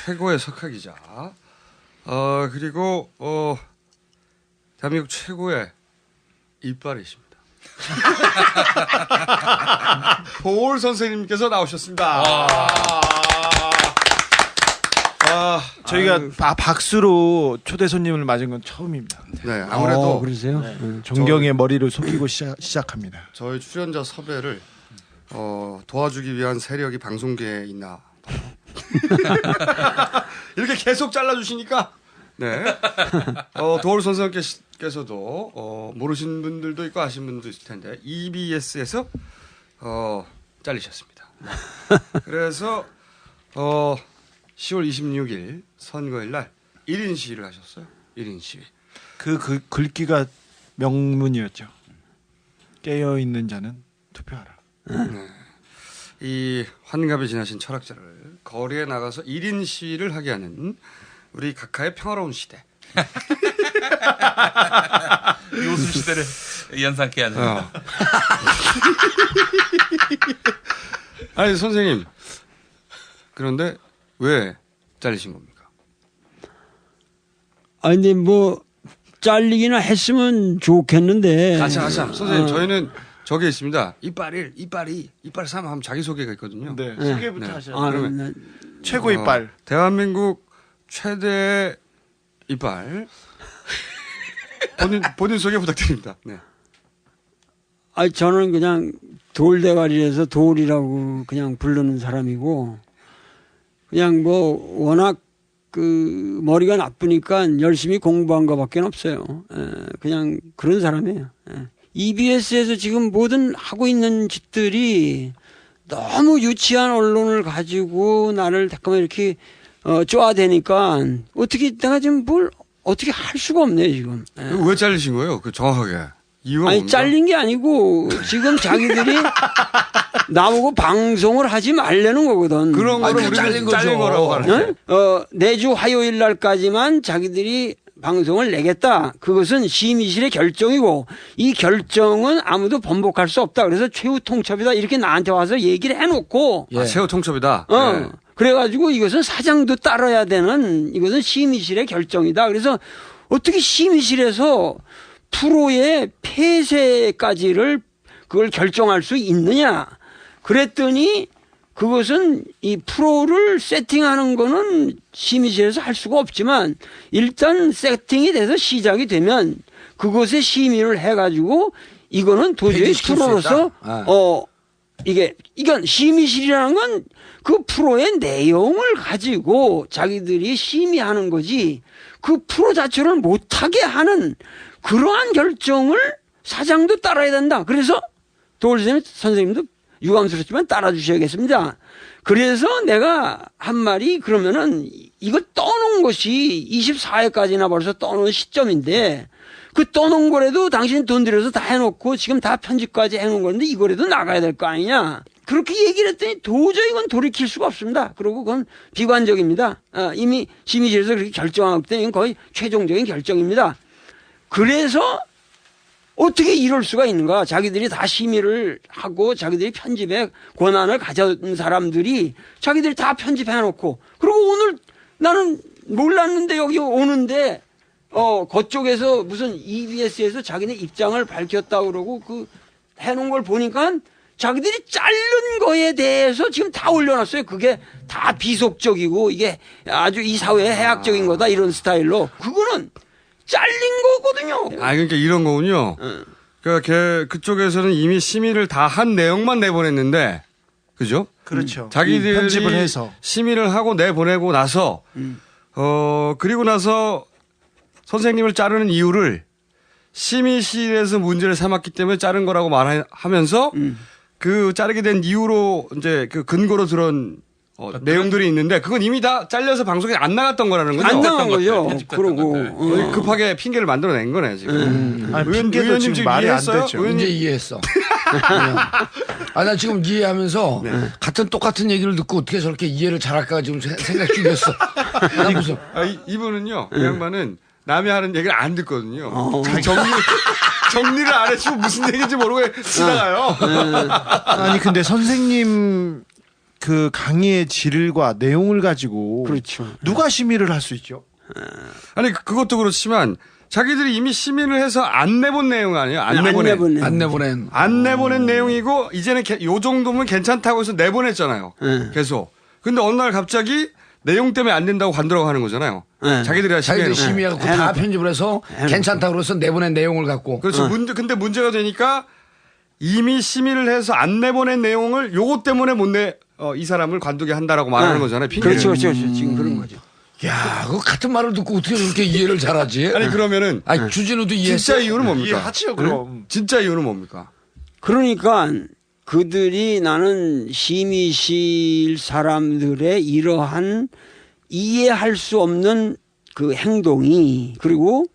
최고의 석학이자 그리고 대한민국 최고의 이빨이십니다. 볼 선생님께서 나오셨습니다. 저희가 박수로 초대 손님을 맞은 건 처음입니다. 네, 아무래도 그러세요? 존경의 머리를 속이고 시작합니다. 저희 출연자 섭외를 도와주기 위한 세력이 방송계에 있나 봐요. 이렇게 계속 잘라주시니까 네. 도올 선생님께서도 모르시는 분들도 있고 아시는 분들도 있을 텐데 EBS에서 잘리셨습니다. 네. 그래서 10월 26일 선거일 날 1인 시위를 하셨어요. 1인 시위. 그 글귀가 명문이었죠. 깨어 있는 자는 투표하라. 네. 이 환갑에 지나신 철학자를 거리에 나가서 1인 시위를 하게 하는 우리 각하의 평화로운 시대. 이 웃음 시대를 연상케 하는. 아니 선생님 그런데 왜 잘리신 겁니까? 아니 근데 뭐 잘리기나 했으면 좋겠는데. 아참 선생님 저희는 저게 있습니다. 이빨 3 하면 자기소개가 있거든요. 네, 소개부터 네. 하셔야 그러면 최고 이빨. 대한민국 최대 이빨 본인 소개 부탁드립니다. 네. 아니 저는 그냥 돌대가리에서 돌이라고 그냥 부르는 사람이고 그냥 뭐 워낙 그 머리가 나쁘니까 열심히 공부한 거밖에 없어요. 그냥 그런 사람이에요. EBS에서 지금 모든 하고 있는 짓들이 너무 유치한 언론을 가지고 나를 잠깐만 이렇게 쪼아대니까 어떻게 내가 지금 뭘 어떻게 할 수가 없네 지금. 왜 잘리신 거예요? 그 정확하게 이유가 아니 뭡니까? 잘린 게 아니고 지금 자기들이 나보고 방송을 하지 말라는 거거든. 그런 거를 우리는 잘린 거라고 하는데. 내주 화요일 날까지만 자기들이 방송을 내겠다. 그것은 심의실의 결정이고 이 결정은 아무도 번복할 수 없다. 그래서 최후 통첩이다. 이렇게 나한테 와서 얘기를 해놓고 최후 통첩이다. 네. 그래가지고 이것은 사장도 따라야 되는 이것은 심의실의 결정이다. 그래서 어떻게 심의실에서 프로의 폐쇄까지를 그걸 결정할 수 있느냐. 그랬더니 그것은 이 프로를 세팅하는 거는 심의실에서 할 수가 없지만 일단 세팅이 돼서 시작이 되면 그것에 심의를 해가지고 이거는 도저히 프로로서 이건 심의실이라는 건 그 프로의 내용을 가지고 자기들이 심의하는 거지 그 프로 자체를 못하게 하는 그러한 결정을 사장도 따라야 된다. 그래서 도올 선생님도 유감스럽지만 따라주셔야겠습니다. 그래서 내가 한 말이 그러면은 이거 떠놓은 것이 24회까지나 벌써 떠놓은 시점인데 그 떠놓은 거라도 당신 돈 들여서 다 해놓고 지금 다 편집까지 해놓은 건데 이거라도 나가야 될 거 아니냐. 그렇게 얘기를 했더니 도저히 이건 돌이킬 수가 없습니다. 그리고 그건 비관적입니다. 이미 심의실에서 그렇게 결정하기 때문에 거의 최종적인 결정입니다. 그래서 어떻게 이럴 수가 있는가? 자기들이 다 심의를 하고 자기들이 편집에 권한을 가진 사람들이 자기들이 다 편집해놓고 그리고 오늘 나는 몰랐는데 여기 오는데 그쪽에서 무슨 EBS에서 자기네 입장을 밝혔다고 그러고 그 해놓은 걸 보니까 자기들이 자른 거에 대해서 지금 다 올려놨어요. 그게 다 비속적이고 이게 아주 이 사회의 해악적인 거다 이런 스타일로 그거는 잘린 거거든요. 그러니까 이런 거군요. 그러니까 그쪽에서는 이미 심의를 다 한 내용만 내보냈는데, 그죠? 그렇죠. 자기들이 편집을 해서 심의를 하고 내보내고 나서, 그리고 나서 선생님을 자르는 이유를 심의실에서 문제를 삼았기 때문에 자른 거라고 말하면서 그 자르게 된 이유로 이제 그 근거로 들은 내용들이 있는데 그건 이미 다 잘려서 방송에 안 나갔던 거라는 거죠. 안 나간 거죠. 그러고 급하게 핑계를 만들어낸 거네 지금. 아니, 핑계도 지금 말이 안 되죠. 이제 이해했어. 나 지금 이해하면서 같은 똑같은 얘기를 듣고 어떻게 저렇게 이해를 잘할까 지금 생각 중이었어. 나 무슨 이분은요, 이 양반은 남이 하는 얘기를 안 듣거든요. 정리를 안 해주고 무슨 얘기인지 모르고 지나가요. 아니 근데 선생님 그 강의의 질과 내용을 가지고 그렇죠. 누가 심의를 할 수 있죠? 아니 그것도 그렇지만 자기들이 이미 심의를 해서 안 내본 내용 아니에요? 안 내보낸. 안 내보낸. 안 내보낸 내용이고 이제는 요 정도면 괜찮다고 해서 내보냈잖아요. 계속. 근데 어느 날 갑자기 내용 때문에 안 된다고 관두라고 하는 거잖아요. 자기들이 자기들이 심의해놓고. 심의하고 다 편집을 해서 괜찮다고 그래서 내보낸 내용을 갖고. 그렇죠. 근데 문제가 되니까 이미 심의를 해서 안 내보낸 내용을 요것 때문에 이 사람을 관두게 한다라고 말하는 거잖아요. 핑계를. 그렇죠. 지금 그런 거죠. 야, 그 같은 말을 듣고 어떻게 그렇게 이해를 잘하지? 아니 그러면은 아니 주진우도 이해했어. 진짜 이유는 뭡니까? 이해하지요, 그럼. 진짜 이유는 뭡니까? 그러니까 그들이 나는 심의실 사람들의 이러한 이해할 수 없는 그 행동이 그리고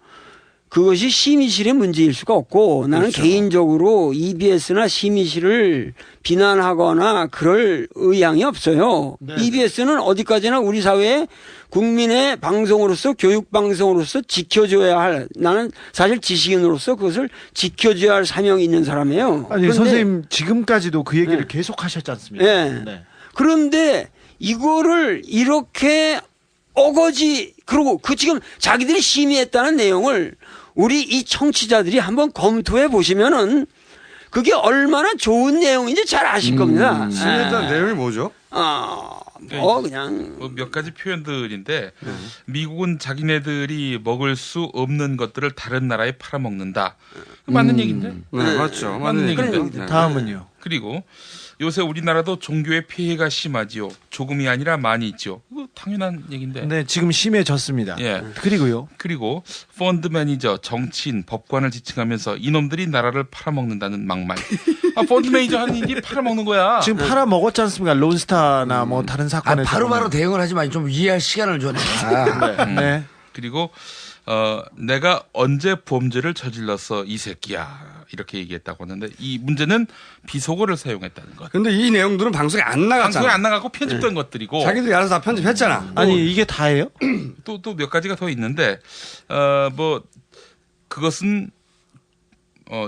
그것이 심의실의 문제일 수가 없고 나는 그렇죠. 개인적으로 EBS나 심의실을 비난하거나 그럴 의향이 없어요. EBS는 어디까지나 우리 사회에 국민의 방송으로서 교육방송으로서 지켜줘야 할 나는 사실 지식인으로서 그것을 지켜줘야 할 사명이 있는 사람이에요. 아니 그런데 선생님 지금까지도 그 얘기를 계속 하셨지 않습니까? 네. 그런데 이거를 이렇게 어거지 그리고 그 지금 자기들이 심의했다는 내용을 우리 이 청취자들이 한번 검토해 보시면은 그게 얼마나 좋은 내용인지 잘 아실 겁니다. 심의했다는 내용이 뭐죠? 그냥 뭐몇 가지 표현들인데 미국은 자기네들이 먹을 수 없는 것들을 다른 나라에 팔아먹는다. 맞는 얘기인데. 네, 맞죠. 맞는 얘기인데. 얘기인데. 네. 다음은요. 그리고 요새 우리나라도 종교의 폐해가 심하지요. 조금이 아니라 많이 있죠. 이거 당연한 얘기인데. 네, 지금 심해졌습니다. 예. 그리고요. 그리고 펀드 매니저, 정치인, 법관을 지칭하면서 이놈들이 나라를 팔아먹는다는 막말. 펀드 매니저 하는 일이 팔아먹는 거야. 지금 팔아 먹었지 않습니까? 론스타나 뭐 다른 사건에서. 바로바로 대응을 하지 마. 좀 이해할 시간을 줘. 내가. 네. 그리고 내가 언제 범죄를 저질렀어 이 새끼야 이렇게 얘기했다고 하는데 이 문제는 비속어를 사용했다는 것. 근데 이 내용들은 방송에 안 나갔잖아. 방송에 안 나가고 편집된 것들이고 자기들이 알아서 다 편집했잖아. 아니 이게 다예요? 또 몇 가지가 더 있는데 뭐 그것은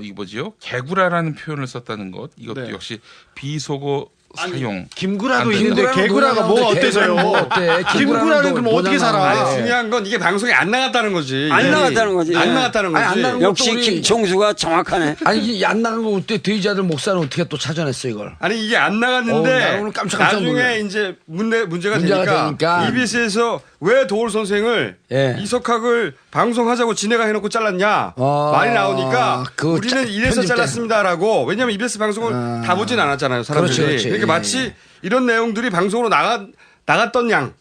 이거 뭐지요? 개구라라는 표현을 썼다는 것 이것도 네. 역시 비속어 사용. 김구라도 안 있는데 김구라는 개구라가 뭐 노래하는데 어때서요? 개구라는 뭐 어때? 김구라는 그럼 어떻게 살아? 아니, 중요한 건 이게 방송에 안 나갔다는 거지. 안 나갔다는 거지. 안 나갔다는 거지. 아니, 안 나간 거- 역시 우리- 김총수가 정확하네. 아니 이게 안 나간 거 어때? 돼지아들 목사는 어떻게 또 찾아냈어 이걸? 아니 이게 안 나 나갔는데 오늘 깜짝 나중에 놀래. 이제 문제가 문제가 되니까 되니까. EBS에서 왜 도올 선생을 예. 이석학을 방송하자고 진해가 해놓고 잘랐냐 말이 나오니까 그 우리는 이래서 편집 때. 잘랐습니다라고. 왜냐하면 EBS 방송을 다 보진 않았잖아요 사람들이. 그렇지. 그러니까 마치 이런 내용들이 방송으로 나갔던 양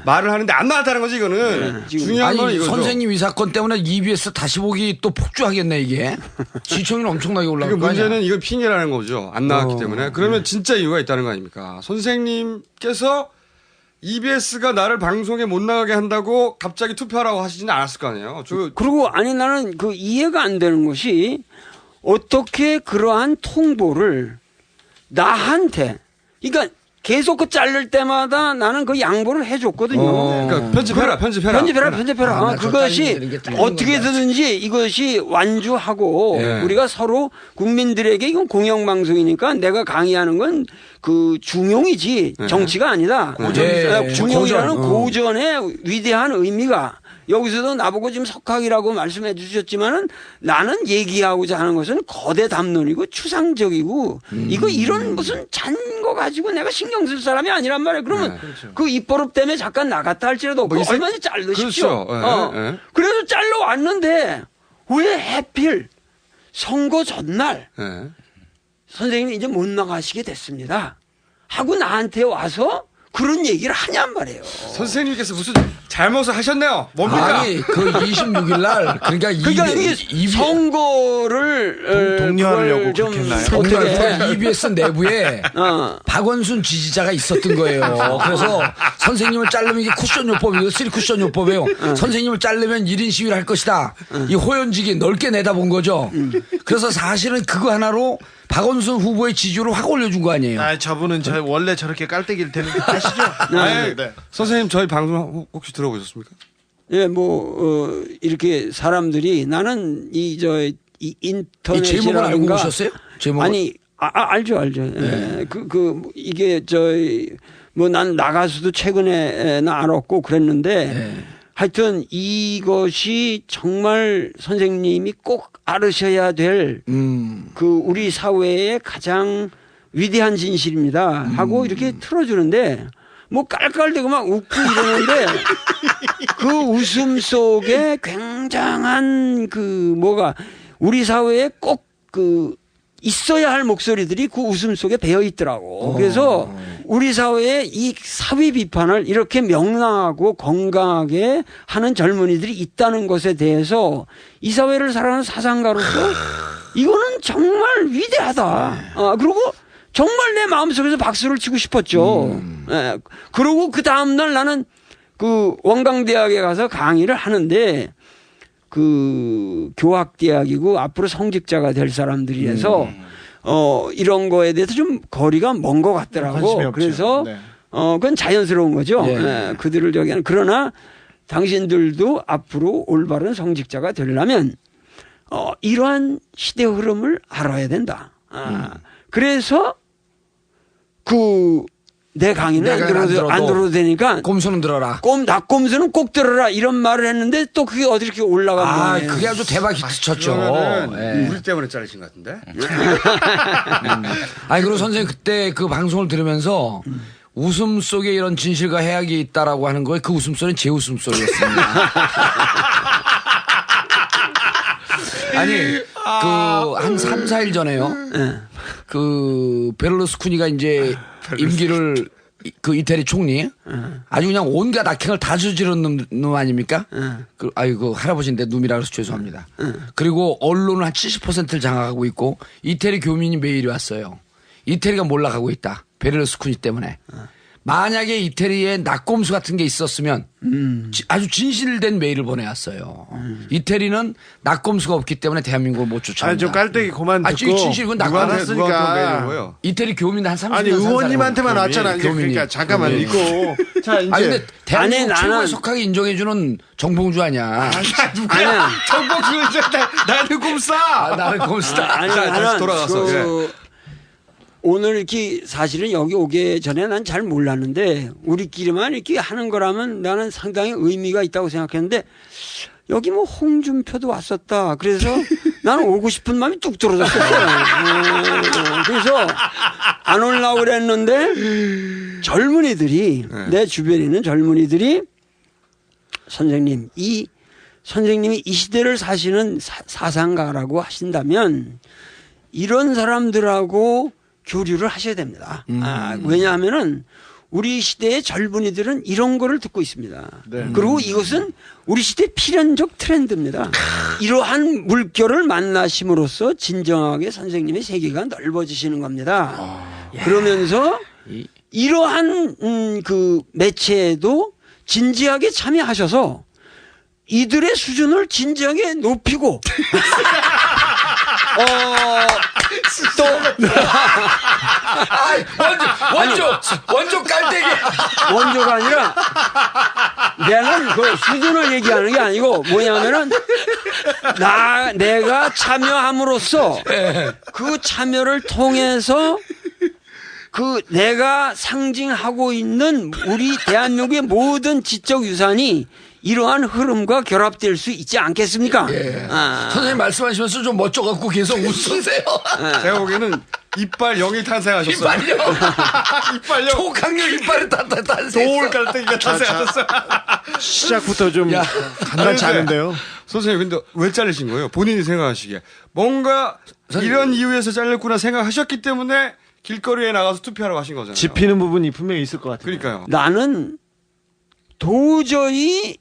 말을 하는데 안 나갔다는 거지 이거는. 중요한 건 아니 이거죠. 선생님 이 사건 때문에 EBS 다시 보기 또 폭주하겠네 이게. 시청률 엄청나게 올라갈 그 거 아니야. 문제는 이걸 핑계라는 거죠. 안 나왔기 때문에. 그러면 진짜 이유가 있다는 거 아닙니까? 선생님께서 EBS가 나를 방송에 못 나가게 한다고 갑자기 투표하라고 하시지는 않았을 거 아니에요. 그리고 아니 나는 그 이해가 안 되는 것이 어떻게 그러한 통보를 나한테 그러니까 계속 그 자를 때마다 나는 그 양보를 해줬거든요. 그러니까 편집해라. 편집해라. 저 그것이 따님들은 이게 틀린 어떻게든지 이것이 완주하고 예. 우리가 서로 국민들에게 이건 공영방송이니까 내가 강의하는 건 그 중용이지 정치가 아니다. 고전이죠. 중용이라는 고전. 고전의 위대한 의미가 여기서도 나보고 지금 석학이라고 말씀해 주셨지만은 나는 얘기하고자 하는 것은 거대 담론이고 추상적이고 이거 이런 무슨 잔거 가지고 내가 신경 쓸 사람이 아니란 말이에요. 그러면 그 입버릇 때문에 잠깐 나갔다 할지라도 뭐 얼마나 자르십시오. 그렇죠. 예, 예. 그래서 잘라 왔는데 왜 하필 선거 전날 예. 선생님이 이제 못 나가시게 됐습니다. 하고 나한테 와서 그런 얘기를 하냔 말이에요. 선생님께서 무슨 잘못을 하셨네요. 뭡니까? 아니 그 26일 날 그러니까 이게 선거를 독려하려고 그걸 좀 그렇게 했나요? 어떻게 EBS 내부에 박원순 지지자가 있었던 거예요. 그래서 선생님을 자르면 이게 쿠션 요법이에요. 3쿠션 요법이에요. 선생님을 자르면 1인 시위를 할 것이다. 이 호연직이 넓게 내다본 거죠. 그래서 사실은 그거 하나로 박원순 후보의 지지율을 확 올려준 거 아니에요. 아, 저분은 원래 저렇게 깔때기를 대는 거 아시죠? 아니, 네. 선생님 저희 방송 혹시 들어보셨습니까? 예, 이렇게 사람들이 나는 이 이 제목을 알고 인터넷이라든가 오셨어요? 제목을? 아니 알죠. 예. 이게 난 나가서도 최근에 알았고 그랬는데 하여튼 이것이 정말 선생님이 꼭 알으셔야 될 우리 사회의 가장 위대한 진실입니다 하고 이렇게 틀어주는데 뭐 깔깔대고 막 웃고 이러는데 그 웃음 속에 굉장한 우리 사회에 꼭 있어야 할 목소리들이 그 웃음 속에 배어 있더라고. 그래서 우리 사회의 이 사회 비판을 이렇게 명랑하고 건강하게 하는 젊은이들이 있다는 것에 대해서 이 사회를 살아가는 사상가로서 이거는 정말 위대하다. 그리고 정말 내 마음속에서 박수를 치고 싶었죠. 예. 그리고 그 다음날 나는 원광대학에 가서 강의를 하는데 교학대학이고 앞으로 성직자가 될 사람들이라서 이런 거에 대해서 좀 거리가 먼 것 같더라고. 그래서 네. 그건 자연스러운 거죠. 예. 예. 그들을 하는. 그러나 당신들도 앞으로 올바른 성직자가 되려면 이러한 시대 흐름을 알아야 된다. 그래서 내 강의는 안 들어도 되니까 꼼수는 들어라. 낙곰수는 꼭 들어라 이런 말을 했는데 또 그게 어디 이렇게 올라간 거예요. 그게 아주 대박 히트 쳤죠. 우리 때문에 잘리신 것 같은데. 그리고 선생님 그때 그 방송을 들으면서 웃음 속에 이런 진실과 해악이 있다라고 하는 거에 그 웃음소리는 제 웃음소리였습니다. 한 3, 4일 전에요. 베를루스코니가 이제 임기를 이태리 총리 아주 그냥 온갖 악행을 다 저지른 놈 아닙니까? 할아버지인데 놈이라 그래서 죄송합니다. 그리고 언론은 한 70%를 장악하고 있고 이태리 교민이 메일이 왔어요. 이태리가 몰락하고 있다. 베를루스코니 때문에. 만약에 이태리에 낙곰수 같은 게 있었으면 아주 진실된 메일을 보내왔어요. 이태리는 낙곰수가 없기 때문에 대한민국을 못 쫓아간다. 저 깔때기 그만 듣고. 진실 이건 낙곰수. 누구한테 이태리 교민 한 30년 아니 의원님한테만 왔잖아. 그러니까 잠깐만 이거. 자 이제. 근데 대한민국 나는- 최고의 속하게 인정해주는 정봉주 아니야. 아니야. 정복수 나는 곰싸. 나는 곰스타. 다시 돌아가서, 오늘 이렇게 사실은 여기 오기 전에 난 잘 몰랐는데 우리끼리만 이렇게 하는 거라면 나는 상당히 의미가 있다고 생각했는데 여기 뭐 홍준표도 왔었다. 그래서 나는 오고 싶은 마음이 뚝 떨어졌어요. 그래서 안 올라오고 그랬는데 젊은이들이 내 주변에 있는 젊은이들이 선생님이 이 시대를 사시는 사상가라고 하신다면 이런 사람들하고 교류를 하셔야 됩니다. 왜냐하면은 우리 시대의 젊은이들은 이런 거를 듣고 있습니다. 그리고 이것은 우리 시대의 필연적 트렌드입니다. 이러한 물결을 만나심으로써 진정하게 선생님의 세계가 넓어지시는 겁니다. 그러면서 이러한 매체에도 진지하게 참여하셔서 이들의 수준을 진지하게 높이고 원조 깔때기. 원조가 아니라 내는 그 수준을 얘기하는 게 아니고 뭐냐면은 내가 참여함으로써 그 참여를 통해서 내가 상징하고 있는 우리 대한민국의 모든 지적 유산이 이러한 흐름과 결합될 수 있지 않겠습니까? 선생님 말씀하시면서 좀 멋져갖고 계속 웃으세요. 제가 보기에는 이빨 영이 탄생하셨어요. 이빨요? 이빨요. 초강력 이빨을 탄생. 돌 깔때기가 탄생하셨어요. 시작부터 좀 간단치 않은데요. 선생님 근데 왜 잘리신 거예요? 본인이 생각하시기에 뭔가 이런 이유에서 잘렸구나 생각하셨기 때문에 길거리에 나가서 투표하러 가신 거잖아요. 짚히는 부분이 분명히 있을 것 같아요. 그러니까요. 나는 도저히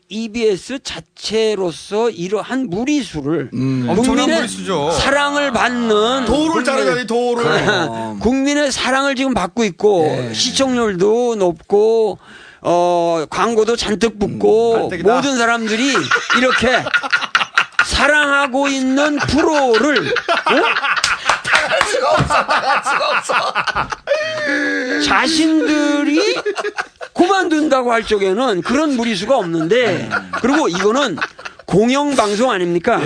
EBS 자체로서 이러한 무리수를 엄청난 무리수죠. 사랑을 받는 도를 자르다니 도를. 국민의 사랑을 지금 받고 있고 시청률도 높고 광고도 잔뜩 붙고 깔때기다. 모든 사람들이 이렇게 사랑하고 있는 프로를 나갈 수가 없어. 자신들이 그만둔다고 할 적에는 그런 무리수가 없는데 그리고 이거는 공영방송 아닙니까?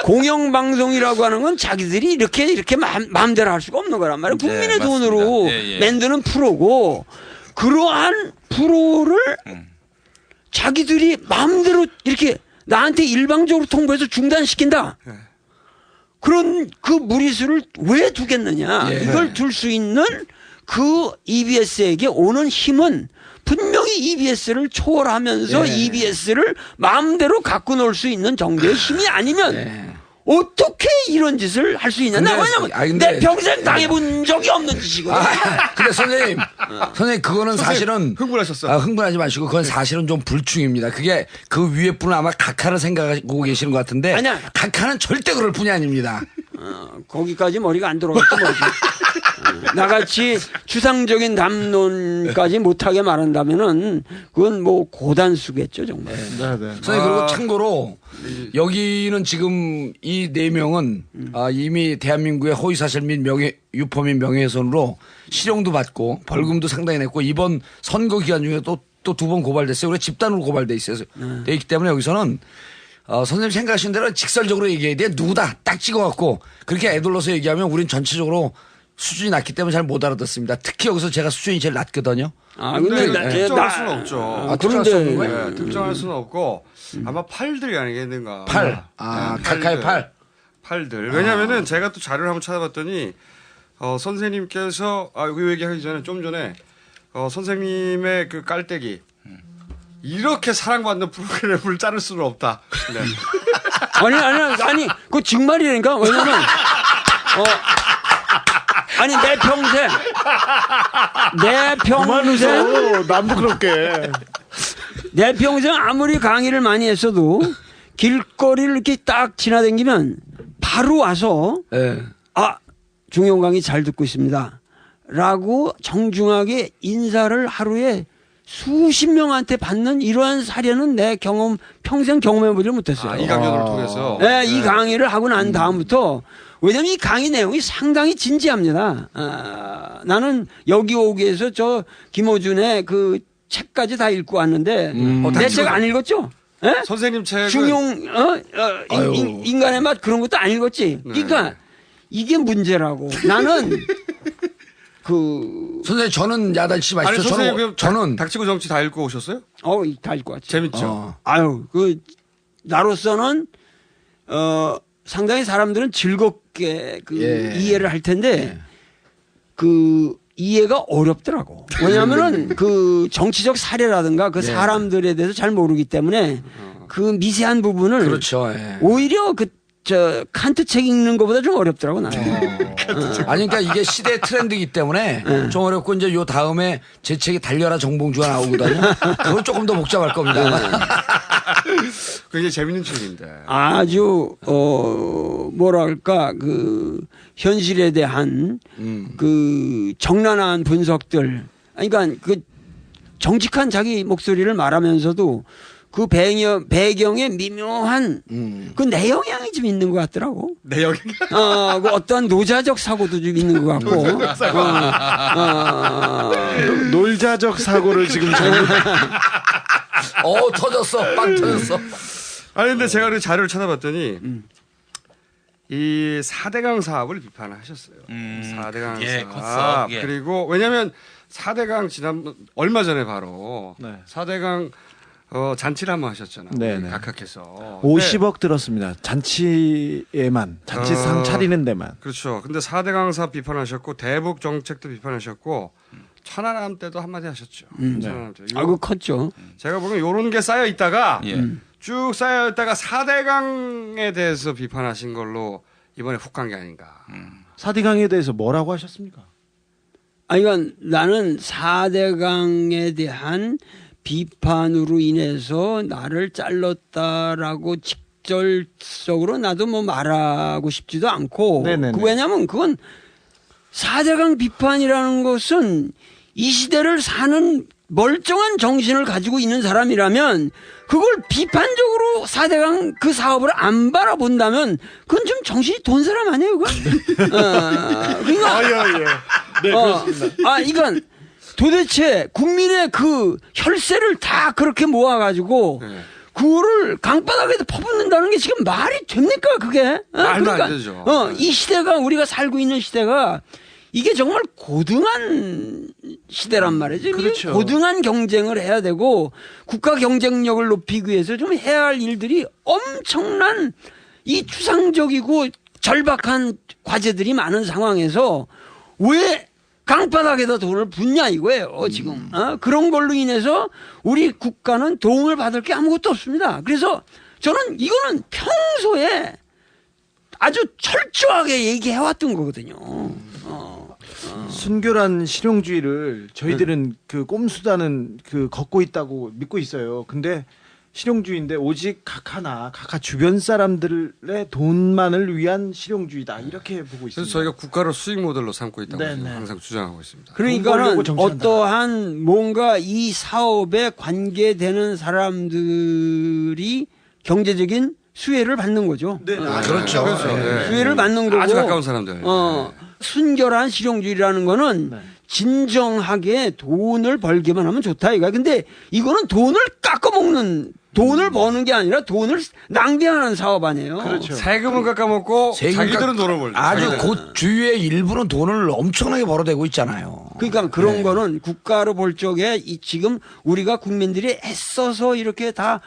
공영방송이라고 하는 건 자기들이 이렇게 마음대로 할 수가 없는 거란 말이에요. 국민의 맞습니다. 돈으로 예, 예. 만드는 프로고 그러한 프로를 자기들이 마음대로 이렇게 나한테 일방적으로 통보해서 중단시킨다. 그런 그 무리수를 왜 두겠느냐. 예. 이걸 둘 수 있는 그 EBS에게 오는 힘은 분명히 EBS를 초월하면서 예. EBS를 마음대로 갖고 놀 수 있는 정도의 힘이 아니면 예. 어떻게 이런 짓을 할 수 있냐. 근데- 왜냐면 근데- 내 평생 당해본 적이 없는 짓이거든. 근데 선생님 그거는 사실은 흥분하셨어. 흥분하지 마시고 그건 사실은 좀 불충입니다. 그게 그 위에 분은 아마 각하를 생각하고 계시는 것 같은데 아니야. 각하는 절대 그럴 분이 아닙니다. 거기까지 머리가 안 들어갔지 뭐지. 나같이 추상적인 담론까지 못하게 말한다면은 그건 뭐 고단수겠죠 정말. 네, 네. 선생님 그리고 참고로 여기는 지금 이 4명은 이미 대한민국의 허위사실 및 유포 및 명예훼손으로 실형도 받고 벌금도 상당히 냈고 이번 선거 기간 중에 또 2번 고발됐어요. 그래 집단으로 고발돼 있어요. 돼 있기 때문에 여기서는 선생님 생각하신 대로 직설적으로 얘기해야 돼. 누구다 딱 찍어갖고 그렇게 애둘러서 얘기하면 우린 전체적으로 수준이 낮기 때문에 잘 못 알아듣습니다. 특히 여기서 제가 수준이 제일 낮거든요. 근데 특정할 수는 없죠. 특정할 수 없는 거예요? 네, 특정할 수는 없고 아마 팔들이 아니겠는가. 팔. 네, 각하의 팔. 팔들. 왜냐면은 제가 또 자료를 한번 찾아봤더니 선생님께서 그 얘기하기 전에 좀 전에 선생님의 그 깔때기 이렇게 사랑받는 프로그램을 자를 수는 없다. 네. 아니 그거 정말이라니까. 왜냐면 아니 내 평생 남도 그렇게. 내 평생 아무리 강의를 많이 했어도 길거리를 이렇게 딱 지나다니면 바로 와서 예. 중용 강의 잘 듣고 있습니다. 라고 정중하게 인사를 하루에 수십 명한테 받는 이러한 사례는 내 평생 경험해보지 못했어요. 이 강연을 통해서. 네, 이 강의를 하고 난 다음부터 왜냐면 이 강의 내용이 상당히 진지합니다. 나는 여기 오기 위해서 저 김호준의 그 책까지 다 읽고 왔는데 내 책 안 읽었죠? 네? 선생님 책은 중용 인간의 맛 그런 것도 안 읽었지. 그러니까 이게 문제라고. 나는 선생님 저는 야단치지 아니 마십시오. 선생님 저는 닥치고 정치 다 읽고 오셨어요? 다 읽고 왔지. 재밌죠. 나로서는 상당히 사람들은 즐겁게 이해를 할 텐데 그 이해가 어렵더라고. 왜냐하면은 그 정치적 사례라든가 그 사람들에 대해서 잘 모르기 때문에 그 미세한 부분을 그렇죠. 예. 오히려 칸트 책 읽는 것보다 좀 어렵더라고 나는. 아니 그러니까 이게 시대 트렌드이기 때문에 좀 어렵고 이제 요 다음에 제 책이 달려라 정봉주가 나오거든요. 그건 조금 더 복잡할 겁니다. 굉장히 재밌는 책인데. 아주 뭐랄까 그 현실에 대한 그 정난한 분석들. 그러니까 그 정직한 자기 목소리를 말하면서도 그 배경에 미묘한 그 내영향이 좀 있는 것 같더라고. 내용이. 그 어떠한 노자적 사고도 좀 있는 것 같고. 놀자적 사고를 지금 터졌어. 빵 터졌어. 아니 근데 제가 그 자료를 찾아봤더니 이 4대강 사업을 비판하셨어요. 4대강 예, 사업. 컸어, 예. 그리고 왜냐하면 4대강 얼마 전에 바로 네. 4대강 잔치를 한번 하셨잖아요. 네네. 각하께서. 50억 들었습니다. 잔치에만 잔치상 차리는 데만. 그렇죠. 근데 4대강 사업 비판하셨고 대북 정책도 비판하셨고 천안함 때도 한마디 하셨죠. 천안함 때. 아이고 컸죠. 제가 보기엔 요런 게 쌓여 있다가 쭉 쌓여 있다가 4대강에 대해서 비판하신 걸로 이번에 훅 간 게 아닌가. 4대강에 대해서 뭐라고 하셨습니까? 그러니까 나는 4대강에 대한 비판으로 인해서 나를 잘랐다라고 직접적으로 나도 뭐 말하고 싶지도 않고. 네네네. 왜냐하면 그건 4대강 비판이라는 것은 이 시대를 사는 멀쩡한 정신을 가지고 있는 사람이라면 그걸 비판적으로 4대강 그 사업을 안 바라본다면 그건 좀 정신이 돈 사람 아니에요, 그건? 그러니까. 예. 네, 그렇습니다. 이건 도대체 국민의 그 혈세를 다 그렇게 모아가지고 그거를 강바닥에다 퍼붓는다는 게 지금 말이 됩니까 그게? 말도 안 되죠. 이 시대가 우리가 살고 있는 시대가 이게 정말 고등한 시대란 말이죠. 그렇죠. 고등한 경쟁을 해야 되고 국가 경쟁력을 높이기 위해서 좀 해야 할 일들이 엄청난 이 추상적이고 절박한 과제들이 많은 상황에서 왜 강바닥에다 돈을 붓냐 이거예요 지금. 그런 걸로 인해서 우리 국가는 도움을 받을 게 아무것도 없습니다. 그래서 저는 이거는 평소에 아주 철저하게 얘기해왔던 거거든요. 순결한 실용주의를 저희들은 그 꼼수다는 그 걷고 있다고 믿고 있어요. 근데 실용주의인데 오직 각하 주변 사람들의 돈만을 위한 실용주의다 이렇게 보고 있습니다. 그래서 저희가 국가를 수익 모델로 삼고 있다고 네네. 항상 주장하고 있습니다. 돈 그러니까는 벌려고 정치한다. 어떠한 뭔가 이 사업에 관계되는 사람들이 경제적인 수혜를 받는 거죠. 네. 그렇죠. 그렇죠. 네. 네. 수혜를 받는 거고 아주 가까운 사람들. 순결한 실용주의라는 거는 네. 진정하게 돈을 벌기만 하면 좋다 이거야. 근데 이거는 돈을 깎아먹는 돈을 버는 게 아니라 돈을 낭비하는 사업 아니에요. 그렇죠. 세금을 깎아먹고 세금 자기들은 깎- 돈을 벌죠. 아주 자기들은. 곧 주위의 일부는 돈을 엄청나게 벌어대고 있잖아요. 그러니까 그런 거는 국가로 볼 적에 지금 우리가 국민들이 애써서 이렇게 다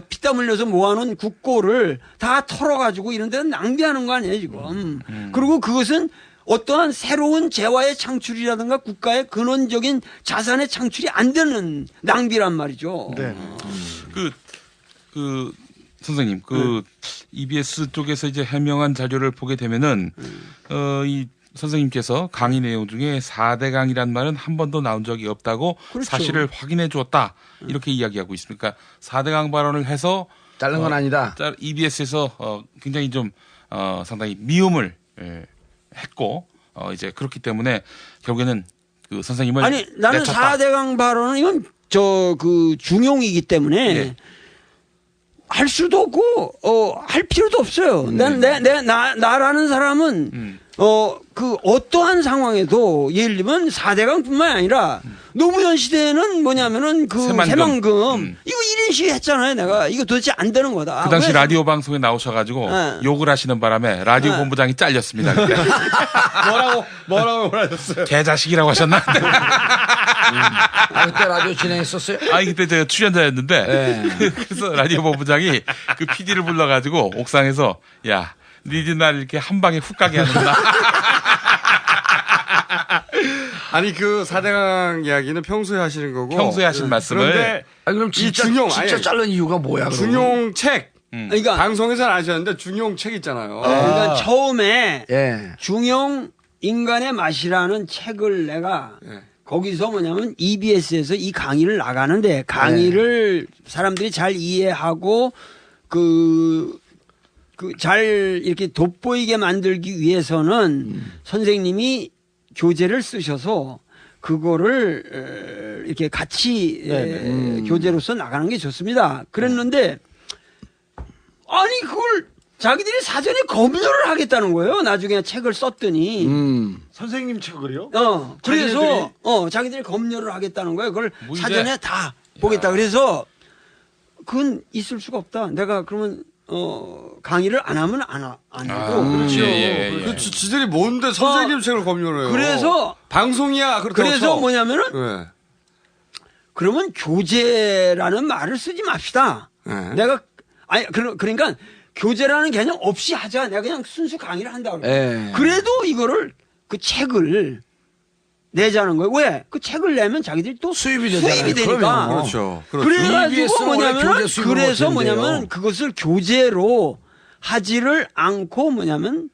피땀 흘려서 모아놓은 국고를 다 털어가지고 이런 데는 낭비하는 거 아니에요 지금. 그리고 그것은 어떠한 새로운 재화의 창출이라든가 국가의 근원적인 자산의 창출이 안 되는 낭비란 말이죠. 네. 그 선생님 EBS 쪽에서 이제 해명한 자료를 보게 되면은 이 선생님께서 강의 내용 중에 4대 강이란 말은 한 번도 나온 적이 없다고 그렇죠. 사실을 확인해 주었다 이렇게 이야기하고 있습니까? 4대 강 발언을 해서 자른 건 아니다. EBS에서 굉장히 좀 상당히 미움을 했고 이제 그렇기 때문에 결국에는 그 선생님을 아니 나는 내쳤다. 4대강 발언은 이건 그 중용이기 때문에 네. 할 수도 없고 할 필요도 없어요. 나라는 사람은 그 어떠한 상황에도 예를 들면 4대강뿐만 아니라 노무현 시대에는 뭐냐면은 그 새만금 이거 1인 시위 했잖아요. 내가 이거 도대체 안 되는 거다. 그 당시 왜? 라디오 방송에 나오셔가지고 네. 욕을 하시는 바람에 라디오 본부장이 잘렸습니다. 그때. 뭐라고 하셨어요? 개자식이라고 하셨나? 그때 라디오 진행했었어요? 그때 제가 출연자였는데 네. 그래서 라디오 본부장이 그 PD를 불러가지고 옥상에서 야 니들 날 이렇게 한 방에 훅 가게 하는구나. 아니 그 4대강 이야기는 평소에 하시는 거고 평소에 하신 말씀을. 그런데 그럼 진짜 중용, 진짜 아니, 자른 이유가 뭐야? 그럼? 중용 책 그러니까 방송에서는 아셨는데 중용 책 있잖아요. 그러니까 처음에 예. 중용 인간의 맛이라는 책을 내가 예. 거기서 뭐냐면 EBS에서 이 강의를 나가는데 강의를 사람들이 잘 이해하고 잘 이렇게 돋보이게 만들기 위해서는 선생님이 교재를 쓰셔서 그거를 이렇게 같이 교재로서 나가는 게 좋습니다. 그랬는데 아니 그걸 자기들이 사전에 검열을 하겠다는 거예요. 나중에 책을 썼더니. 선생님 책을요? 그래서 자기들이 검열을 하겠다는 거예요. 그걸 뭐 이제- 사전에 다 보겠다. 그래서 그건 있을 수가 없다. 내가 그러면 강의를 안 하면 안 하고. 그렇죠. 예. 그 지들이 뭔데 선생님 책을 검열해요. 그래서 방송이야. 그렇다고 그래서 쳐. 뭐냐면은 네. 그러면 교재라는 말을 쓰지 맙시다. 네. 내가 그러니까 교재라는 개념 없이 하자. 내가 그냥 순수 강의를 한다 그래. 예. 그래도 이거를 그 책을 내자는 거예요. 왜? 그 책을 내면 자기들이 또 수입이 되잖아요. 되니까. 그럼요. 그렇죠. 그렇죠. 그래가지고 EBS는 원래 뭐냐면 교재 수입을 그래서 못했는데요. 뭐냐면 그것을 교재로 하지를 않고 뭐냐면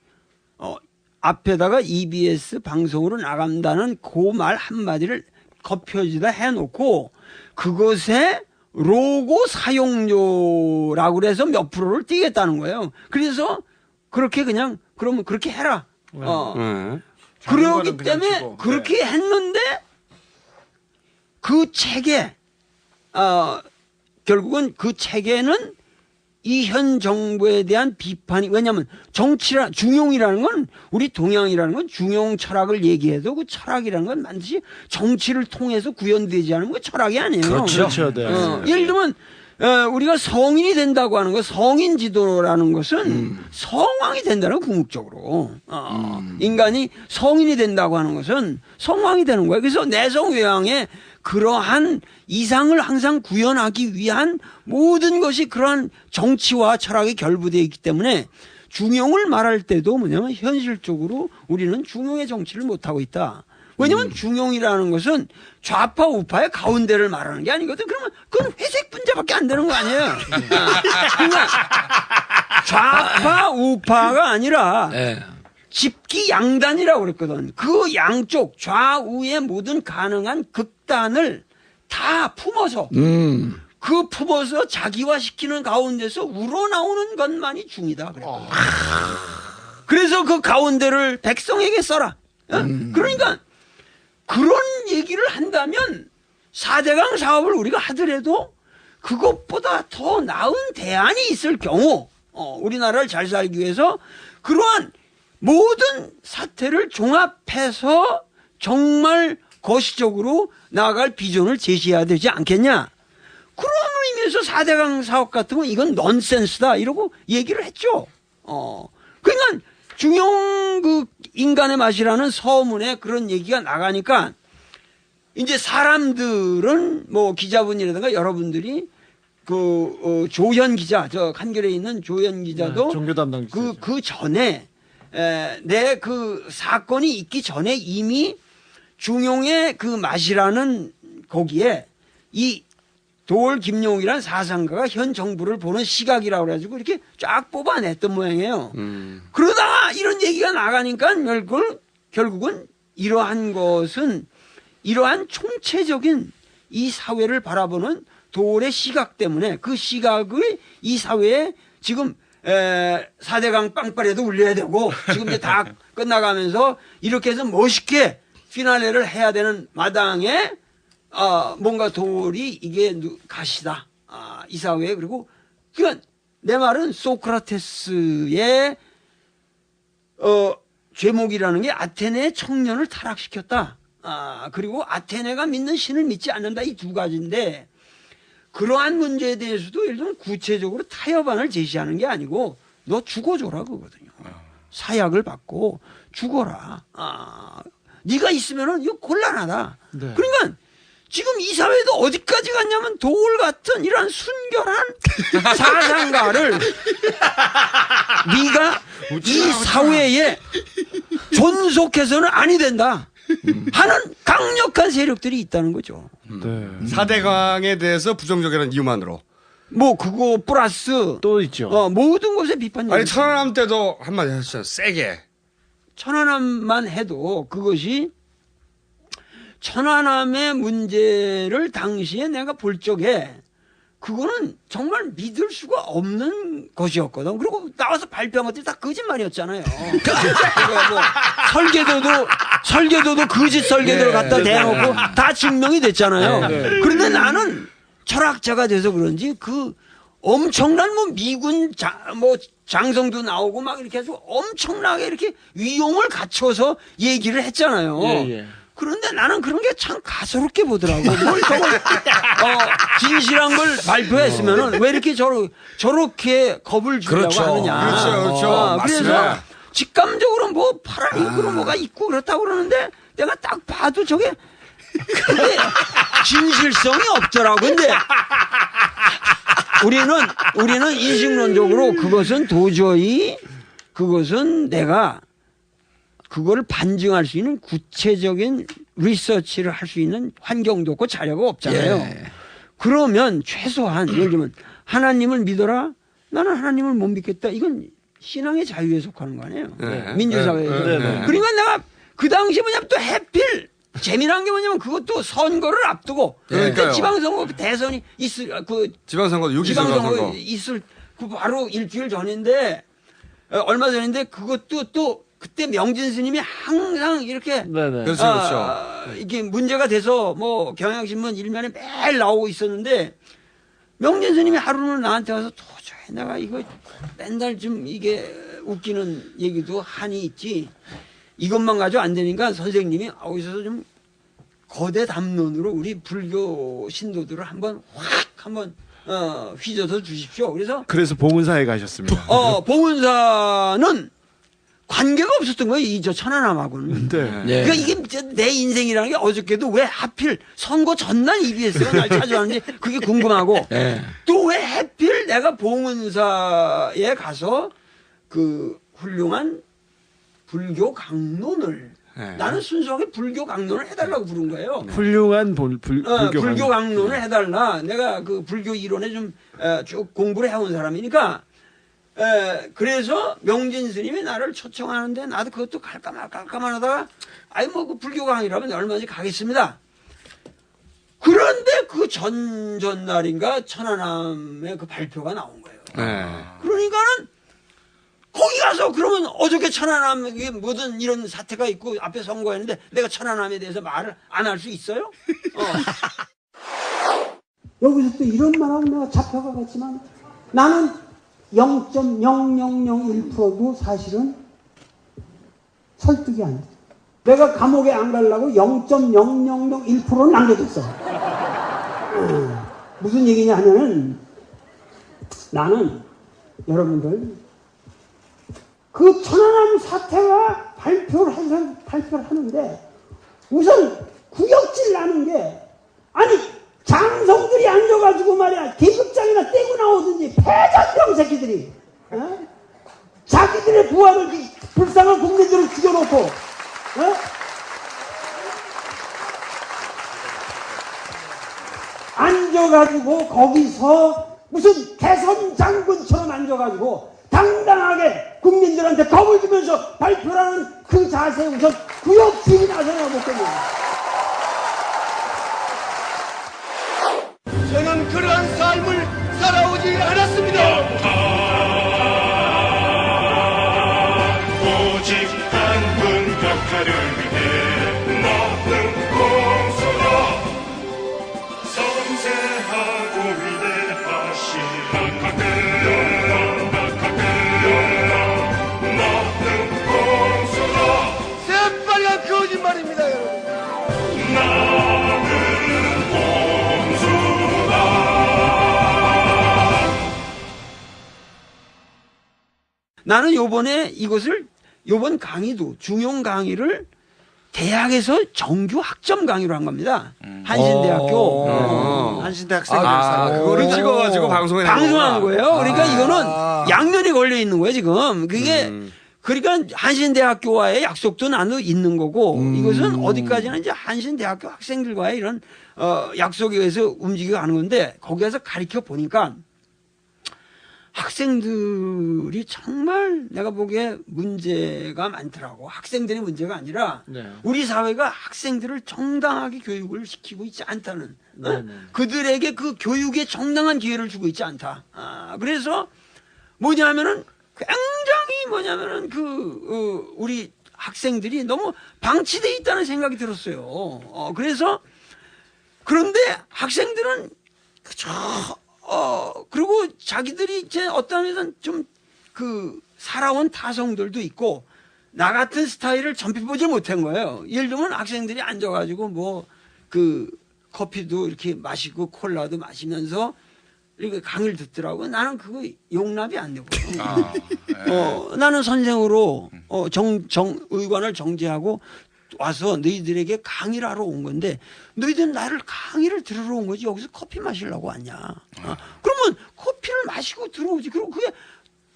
앞에다가 EBS 방송으로 나간다는 그 말 한마디를 겉표지다 해놓고 그것에 로고 사용료라고 그래서 몇 프로를 띄겠다는 거예요. 그래서 그렇게 그냥 그러면 그렇게 해라. 네. 그러기 그냥 때문에 치고. 그렇게 했는데 그 책에 결국은 그 책에는 이 현 정부에 대한 비판이 왜냐하면 중용이라는 건 우리 동양이라는 건 중용 철학을 얘기해도 그 철학이라는 건 반드시 정치를 통해서 구현되지 않으면 그 철학이 아니에요. 그렇죠. 네. 예를 들면 우리가 성인이 된다고 하는 것, 성인 지도라는 것은 성왕이 된다는 거, 궁극적으로. 인간이 성인이 된다고 하는 것은 성왕이 되는 거예요. 그래서 내성외양에 그러한 이상을 항상 구현하기 위한 모든 것이 그러한 정치와 철학에 결부되어 있기 때문에 중용을 말할 때도 뭐냐면 현실적으로 우리는 중용의 정치를 못하고 있다. 왜냐면 중용이라는 것은 좌파 우파의 가운데를 말하는 게 아니거든. 그러면 그건 회색 분자밖에 안 되는 거 아니에요. 그러니까 좌파 우파가 아니라 예. 집기양단이라고 그랬거든. 그 양쪽 좌우의 모든 가능한 극단을 다 품어서 그 품어서 자기화시키는 가운데서 우러나오는 것만이 중이다 그랬거든. 그래서 그 가운데를 백성에게 써라. 그러니까 그런 얘기를 한다면 4대강 사업을 우리가 하더라도 그것보다 더 나은 대안이 있을 경우 우리나라를 잘 살기 위해서 그러한 모든 사태를 종합해서 정말 거시적으로 나아갈 비전을 제시해야 되지 않겠냐. 그런 의미에서 4대강 사업 같은 건 이건 넌센스다 이러고 얘기를 했죠. 그러니까 중용 그 인간의 맛이라는 서문에 그런 얘기가 나가니까 이제 사람들은 뭐 기자분이라든가 여러분들이 그 조현 기자, 저 한겨레에 있는 조현 기자도 종교 담당 기자죠. 그 전에 내 그 사건이 있기 전에 이미 중용의 그 맛이라는 거기에 이 도올 김용이라는 사상가가 현 정부를 보는 시각이라고 그래가지고 이렇게 쫙 뽑아냈던 모양이에요. 그러다가 이런 얘기가 나가니까 결국은 이러한 것은 이러한 총체적인 이 사회를 바라보는 도올의 시각 때문에 그 시각을 이 사회에 지금 4대강 빵빠레도 울려야 되고 지금 이제 다 끝나가면서 이렇게 해서 멋있게 피날레를 해야 되는 마당에 뭔가 도올이 이게 가시다. 이 사회에. 그리고 그러니까 내 말은 소크라테스의 죄목이라는 게 아테네의 청년을 타락시켰다. 그리고 아테네가 믿는 신을 믿지 않는다. 이 두 가지인데 그러한 문제에 대해서도 예를 들면 구체적으로 타협안을 제시하는 게 아니고 너 죽어줘라 그거거든요. 사약을 받고 죽어라. 네가 있으면은 이거 곤란하다. 네. 그러니까 지금 이 사회도 어디까지 갔냐면 도올 같은 이런 순결한 사상가를 네가 이 사회에 존속해서는 아니 된다 하는 강력한 세력들이 있다는 거죠. 네. 4대강에 대해서 부정적이라는 이유만으로. 뭐 그거 플러스 또 있죠. 모든 것에 비판이 아니 천안함 때도 한마디 하셨잖아요. 세게. 천안함만 해도 그것이 천안함의 문제를 당시에 내가 볼 적에 그거는 정말 믿을 수가 없는 것이었거든. 그리고 나와서 발표한 것들이 다 거짓말이었잖아요. 그러니까 뭐 설계도도 거짓 설계도를 갖다 대놓고 다 증명이 됐잖아요. 그런데 나는 철학자가 돼서 그런지 그 엄청난 뭐 미군 장성도 나오고 막 이렇게 해서 엄청나게 이렇게 위용을 갖춰서 얘기를 했잖아요. 그런데 나는 그런 게 참 가소롭게 보더라고. 뭘 저걸 진실한 걸 발표했으면은 왜 이렇게 저렇게 겁을 주려고 그렇죠. 하느냐. 그렇죠. 그래서 맞습니다. 직감적으로 뭐 파란 입으로 뭐가 있고 그렇다고 그러는데 내가 딱 봐도 저게 그게 진실성이 없더라고. 근데 우리는 인식론적으로 그것은 도저히 그것은 내가 그거를 반증할 수 있는 구체적인 리서치를 할 수 있는 환경도 없고 자료가 없잖아요. 그러면 최소한 예를 들면 하나님을 믿어라. 나는 하나님을 못 믿겠다. 이건 신앙의 자유에 속하는 거 아니에요. 민주사회에서. 그러니까 내가 그 당시 뭐냐면 또 해필 재미난 게 뭐냐면 그것도 선거를 앞두고 그러니까요. 지방선거 대선이 있을 지방선거 6.2 선거. 있을 그 바로 일주일 전인데 얼마 전인데 그것도 또 그때 명진 스님이 항상 이렇게 네네. 그렇죠. 이게 문제가 돼서 뭐 경향신문 일면에 매일 나오고 있었는데 명진 스님이 하루는 나한테 와서 도저히 내가 이거 맨날 좀 이게 웃기는 얘기도 한이 있지 이것만 가지고 안 되니까 선생님이 거기서 좀 거대 담론으로 우리 불교 신도들을 한번 휘저어서 주십시오. 그래서 봉은사에 가셨습니다. 봉은사는 관계가 없었던 거예요. 이 저 천안함하고는. 네. 네. 그러니까 이게 내 인생이라는 게 어저께도 왜 하필 선거 전날 EBS가 날 찾아왔는지 그게 궁금하고 네. 또 왜 하필 내가 봉은사에 가서 그 훌륭한 불교 강론을 네. 나는 순수하게 불교 강론을 해달라고 부른 거예요. 훌륭한 불교 강론을 해달라. 내가 그 불교 이론에 좀 쭉 공부를 해온 사람이니까 그래서 명진 스님이 나를 초청하는데 나도 그것도 갈까 말까 하다가 아이 뭐 그 불교 강의라면 얼마든지 가겠습니다. 그런데 그 전날인가 천안함의 그 발표가 나온 거예요. 네. 그러니까는 거기 가서 그러면 어저께 천안함에 뭐든 이런 사태가 있고 앞에 선거했는데 내가 천안함에 대해서 말을 안 할 수 있어요? 여기서 또 이런 말하고 내가 잡혀가겠지만 나는 0.0001%도 사실은 설득이 안 돼. 내가 감옥에 안 가려고 0.0001%를 남겨뒀어. 무슨 얘기냐 하면은 나는 여러분들 그 천안함 사태가 발표를 하는데 우선 구역질 나는 게 아니 장성들이 앉아가지고 말이야 계급장이나 떼고 나오든지 패잔병 새끼들이 자기들의 부하를 불쌍한 국민들을 죽여놓고 앉아가지고 거기서 무슨 개선 장군처럼 앉아가지고 당당하게 국민들한테 겁을 주면서 발표하는 그 자세에 우선 구역질이 나서야 못겠네요. 저는 그러한 삶을 살아오지 않았습니다. 오직 단군 격파를 위해 먹는 공수로 섬세하고 위대하신 먹는 공수로 새빨간 거짓말입니다, 여러분. 나는 나는 요번 강의도 중용 강의를 대학에서 정규 학점 강의로 한 겁니다. 한신대학교. 한신대학생 그거를 찍어가지고 방송에 방송한 거예요. 그러니까 이거는 양면이 걸려 있는 거예요, 지금. 그게 그러니까 한신대학교와의 약속도 나도 있는 거고 이것은 어디까지나 이제 한신대학교 학생들과의 이런 약속에 의해서 움직여 가는 건데 거기에서 가르쳐 보니까 학생들이 정말 내가 보기에 문제가 많더라고. 학생들의 문제가 아니라 우리 사회가 학생들을 정당하게 교육을 시키고 있지 않다는 그들에게 그 교육에 정당한 기회를 주고 있지 않다. 그래서 뭐냐면은 굉장히 우리 학생들이 너무 방치돼 있다는 생각이 들었어요. 그래서 그런데 학생들은 그리고 자기들이 이제 어떤 면에서는 좀 살아온 타성들도 있고 나 같은 스타일을 전피보지 못한 거예요. 예를 들면 학생들이 앉아가지고 커피도 이렇게 마시고 콜라도 마시면서 이렇게 강의를 듣더라고. 나는 그거 용납이 안 되거든. 나는 선생으로 의관을 정지하고 와서 너희들에게 강의를 하러 온 건데 너희들은 나를 강의를 들으러 온 거지 여기서 커피 마시려고 왔냐. 그러면 커피를 마시고 들어오지. 그리고 그게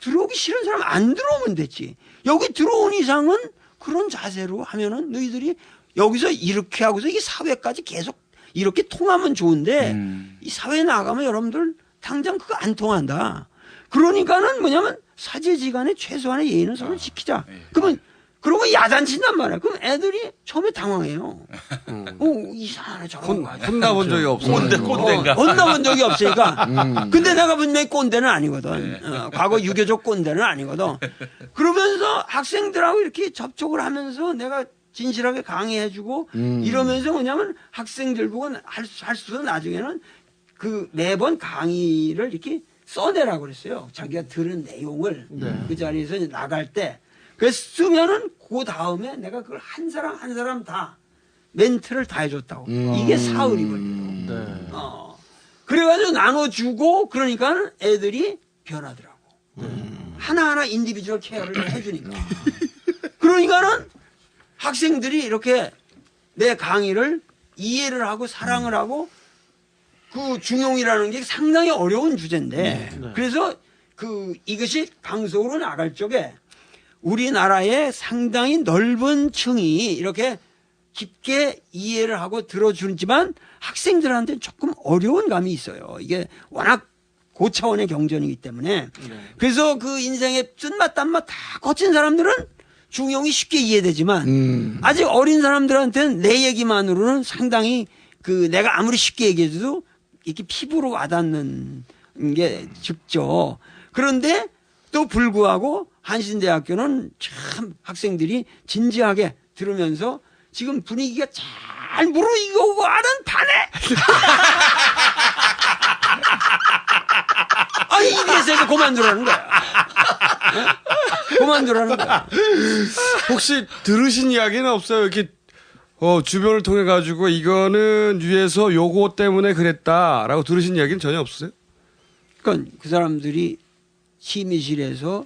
들어오기 싫은 사람 안 들어오면 됐지. 여기 들어온 이상은 그런 자세로 하면은 너희들이 여기서 이렇게 하고서 이 사회까지 계속 이렇게 통하면 좋은데 이 사회에 나가면 여러분들 당장 그거 안 통한다. 그러니까는 뭐냐면 사제지간에 최소한의 예의는 서로 지키자. 그러면 야단친단 말이야. 그럼 애들이 처음에 당황해요. 이상하네 저런 거. 혼나본 적이 없어. 꼰대인가? 혼나본 적이 없으니까. 근데 내가 분명히 꼰대는 아니거든. 과거 유교적 꼰대는 아니거든. 그러면서 학생들하고 이렇게 접촉을 하면서 내가 진실하게 강의해주고 이러면서 뭐냐면 학생들 보고 할 수도 나중에는 매번 강의를 이렇게 써내라고 그랬어요. 자기가 들은 내용을 그 자리에서 나갈 때. 그래서 쓰면은 그 다음에 내가 그걸 한 사람 다 멘트를 다 해줬다고. 이게 사흘이거든요. 그래가지고 나눠주고 그러니까 애들이 변하더라고. 하나하나 인디비주얼 케어를 해주니까. 그러니까는 학생들이 이렇게 내 강의를 이해를 하고 사랑을 하고 그 중용이라는 게 상당히 어려운 주제인데 그래서 이것이 방송으로 나갈 적에 우리나라의 상당히 넓은 층이 이렇게 깊게 이해를 하고 들어주지만 학생들한테는 조금 어려운 감이 있어요. 이게 워낙 고차원의 경전이기 때문에. 그래서 그 인생의 쓴맛 단맛 다 거친 사람들은 중용이 쉽게 이해되지만 아직 어린 사람들한테는 내 얘기만으로는 상당히 내가 아무리 쉽게 얘기해도 이렇게 피부로 와닿는 게 쉽죠. 그런데 또 불구하고 한신대학교는 참 학생들이 진지하게 들으면서 지금 분위기가 잘 무르익어오고 하는 판에 EBS에서 그만두라는 거야. 그만두라는 거야. 혹시 들으신 이야기는 없어요? 이렇게 주변을 통해 가지고 이거는 위에서 요거 때문에 그랬다라고 들으신 이야기는 전혀 없으세요? 그러니까 그 사람들이 심의실에서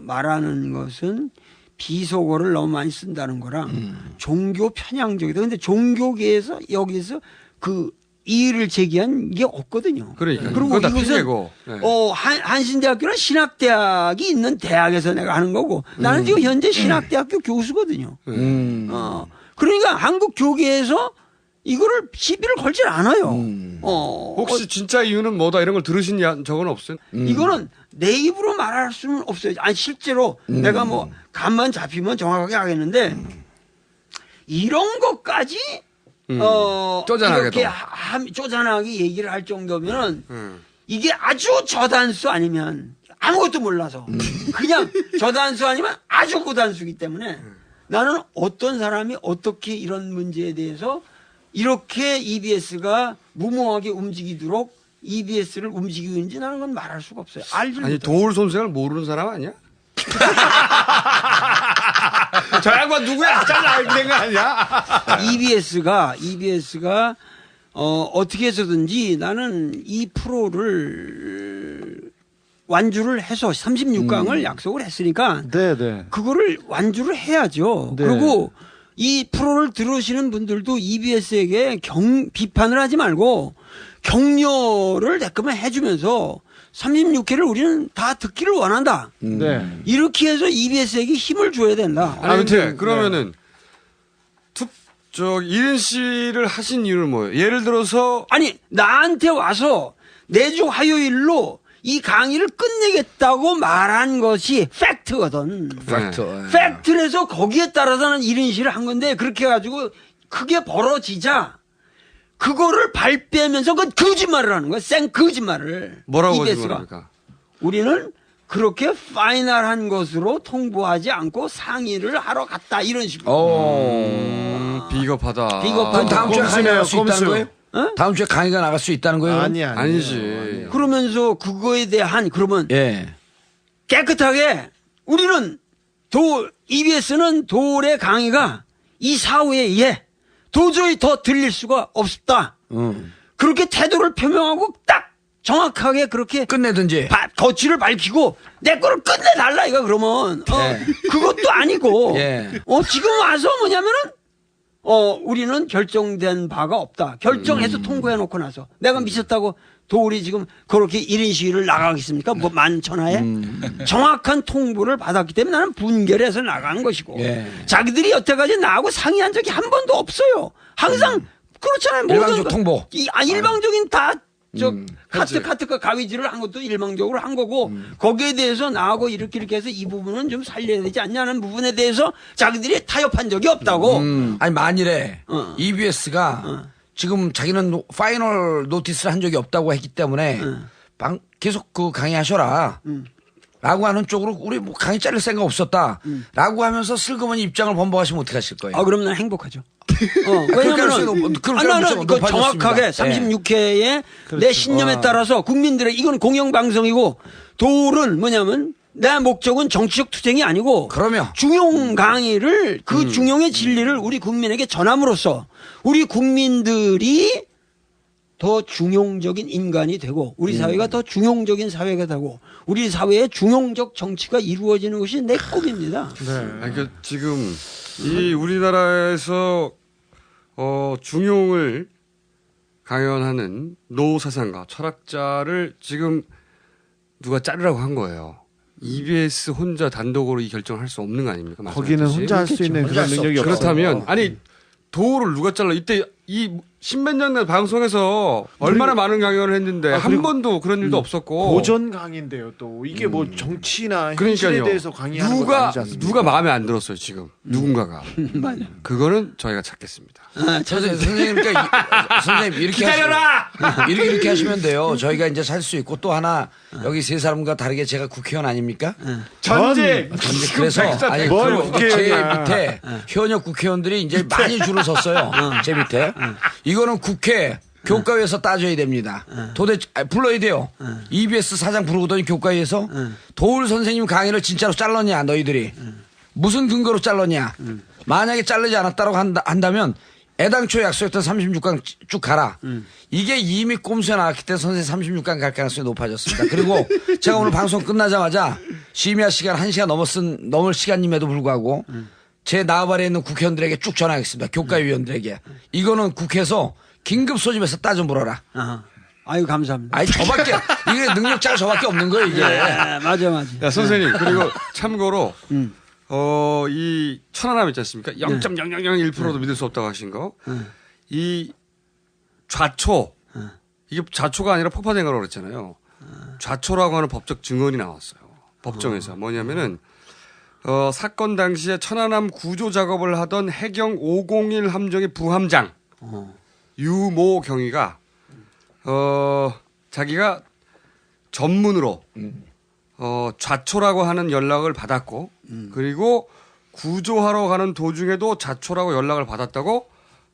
말하는 것은 비속어를 너무 많이 쓴다는 거랑 종교 편향적이다. 근데 종교계에서 여기서 이의를 제기한 게 없거든요. 그러니까. 그리고 그건 다 이것은 핑계고. 네. 한신대학교는 신학대학이 있는 대학에서 내가 하는 거고 나는 지금 현재 신학대학교 교수거든요. 그러니까 한국 교계에서 이거를 시비를 걸질 않아요. 혹시 진짜 이유는 뭐다 이런 걸 들으신 적은 없어요? 이거는 내 입으로 말할 수는 없어요. 아니 실제로 내가 뭐 감만 잡히면 정확하게 하겠는데 이런 것까지 쪼잔하게도. 이렇게 쪼잔하게 얘기를 할 정도면은 이게 아주 저단수 아니면 아무것도 몰라서 그냥 저단수 아니면 아주 고단수이기 때문에 나는 어떤 사람이 어떻게 이런 문제에 대해서 이렇게 EBS가 무모하게 움직이도록 EBS를 움직이는지 나는 건 말할 수가 없어요. 알지 아니 못해요. 도울 손생을 모르는 사람 아니야? 저 양반 누구야? 잘 알게 된 거 아니야? EBS가 어떻게 해서든지 나는 이 프로를 완주를 해서 36강을 약속을 했으니까 네. 그거를 완주를 해야죠. 네. 그리고 이 프로를 들으시는 분들도 EBS에게 비판을 하지 말고 격려를 내꺼만 해주면서 36회를 우리는 다 듣기를 원한다. 네. 이렇게 해서 EBS에게 힘을 줘야 된다. 아무튼 그러면은 이른 씨를 하신 이유는 뭐예요? 예를 들어서 아니 나한테 와서 내주 화요일로 이 강의를 끝내겠다고 말한 것이 팩트거든. 팩트라서 거기에 따라서는 이른 씨를 한 건데 그렇게 해가지고 크게 벌어지자 그거를 발빼면서 그 거짓말을 하는 거야. 생 거짓말을. 뭐라고 EBS가. 거짓말합니까? 우리는 그렇게 파이널한 것으로 통보하지 않고 상의를 하러 갔다 이런 식으로. 비겁하다. 비겁한 그럼 다음 주에 강의 나갈 수 있다는 꼼수. 거예요? 다음 주에 강의가 나갈 수 있다는 거예요? 그럼? 아니지. 그러면서 그거에 대한 그러면 예. 깨끗하게 우리는 EBS는 도울의 강의가 이 사후에 의해 도저히 더 들릴 수가 없다. 그렇게 태도를 표명하고 딱 정확하게 그렇게 끝내든지. 거취를 밝히고 내 거를 끝내달라 이거 그러면 그것도 아니고 예. 지금 와서 뭐냐면은 우리는 결정된 바가 없다. 결정해서 통보해놓고 나서 내가 미쳤다고 도울이 지금 그렇게 1인 시위를 나가겠습니까? 뭐 만천하에 정확한 통보를 받았기 때문에 나는 분결해서 나간 것이고 예. 자기들이 여태까지 나하고 상의한 적이 한 번도 없어요. 항상 그렇잖아요. 일방적 통보. 일방적인 다 카트가 가위질을 한 것도 일방적으로 한 거고 거기에 대해서 나하고 이렇게 해서 이 부분은 좀 살려야 되지 않냐는 부분에 대해서 자기들이 타협한 적이 없다고. 아니 만일에 EBS가 지금 자기는 파이널 노티스를 한 적이 없다고 했기 때문에 계속 그 강의하셔라. 라고 하는 쪽으로 우리 뭐 강의 자를 생각 없었다. 라고 하면서 슬그머니 입장을 번복하시면 어떻게 하실 거예요? 그럼 난 행복하죠. 왜냐면 나는 그 정확하게 36회에 내 신념에 따라서 국민들의 이건 공영방송이고 도울은 뭐냐면 내 목적은 정치적 투쟁이 아니고 그러면 중용 강의를 그 중용의 진리를 우리 국민에게 전함으로써 우리 국민들이 더 중용적인 인간이 되고 우리 사회가 더 중용적인 사회가 되고 우리 사회의 중용적 정치가 이루어지는 것이 내 꿈입니다. 아니, 그러니까 지금 이 우리나라에서 중용을 강연하는 노 사상가, 철학자를 지금 누가 자르라고 한 거예요. EBS 혼자 단독으로 이 결정을 할 수 없는 거 아닙니까? 거기는 말씀하셨듯이. 혼자 할 수 있는 그런 능력이 없어요. 그렇다면 아니 도를 누가 잘라? 이때 이 십몇 년 방송에서 얼마나 많은 강연을 했는데 한 그리고 번도 그런 일도 없었고 고전 강의인데요. 또 이게 뭐 정치나 현실에 그러니까요. 대해서 강의하는 건 아니지 않습니까? 누가 마음에 안 들었어요 지금 누군가가 그거는 저희가 찾겠습니다. 선생님, 그러니까 선생님 이렇게 기다려라! 이렇게 하시면 돼요. 저희가 이제 살 수 있고 또 하나 여기 세 사람과 다르게 제가 국회의원 아닙니까? 전제 그래서 아니 뭘 그 제 국회의원이야. 밑에 현역 국회의원들이 이제 많이 줄을 섰어요. 제 밑에 이거는 국회 교과위에서 따져야 됩니다. 도대체 불러야 돼요. EBS 사장 부르거든요. 교과위에서 도울 선생님 강의를 진짜로 잘랐냐 너희들이 무슨 근거로 잘랐냐. 만약에 자르지 않았다고 한다면 애당초 약속했던 36강 쭉 가라. 이게 이미 꼼수에 나왔기 때문에 선생님 36강 갈 가능성이 높아졌습니다. 그리고 제가 오늘 방송 끝나자마자 심야 시간 1시간 넘을 시간임에도 불구하고 제 나발에 있는 국회의원들에게 쭉 전화하겠습니다. 교과위원들에게. 이거는 국회에서 긴급 소집해서 따져 물어라. 아유 감사합니다. 아니 저밖에 이게 능력자가 저밖에 없는 거예요 이게. 맞아. 야 선생님 그리고 참고로 이 천안함 있지 않습니까? 0.0001%도 믿을 수 없다고 하신 거. 이 좌초 이게 좌초가 아니라 폭파된 거라고 그랬잖아요. 좌초라고 하는 법적 증언이 나왔어요. 법정에서 뭐냐면은 사건 당시에 천안함 구조 작업을 하던 해경 501 함정의 부함장 유모 경위가 자기가 전문으로 좌초라고 하는 연락을 받았고 그리고 구조하러 가는 도중에도 좌초라고 연락을 받았다고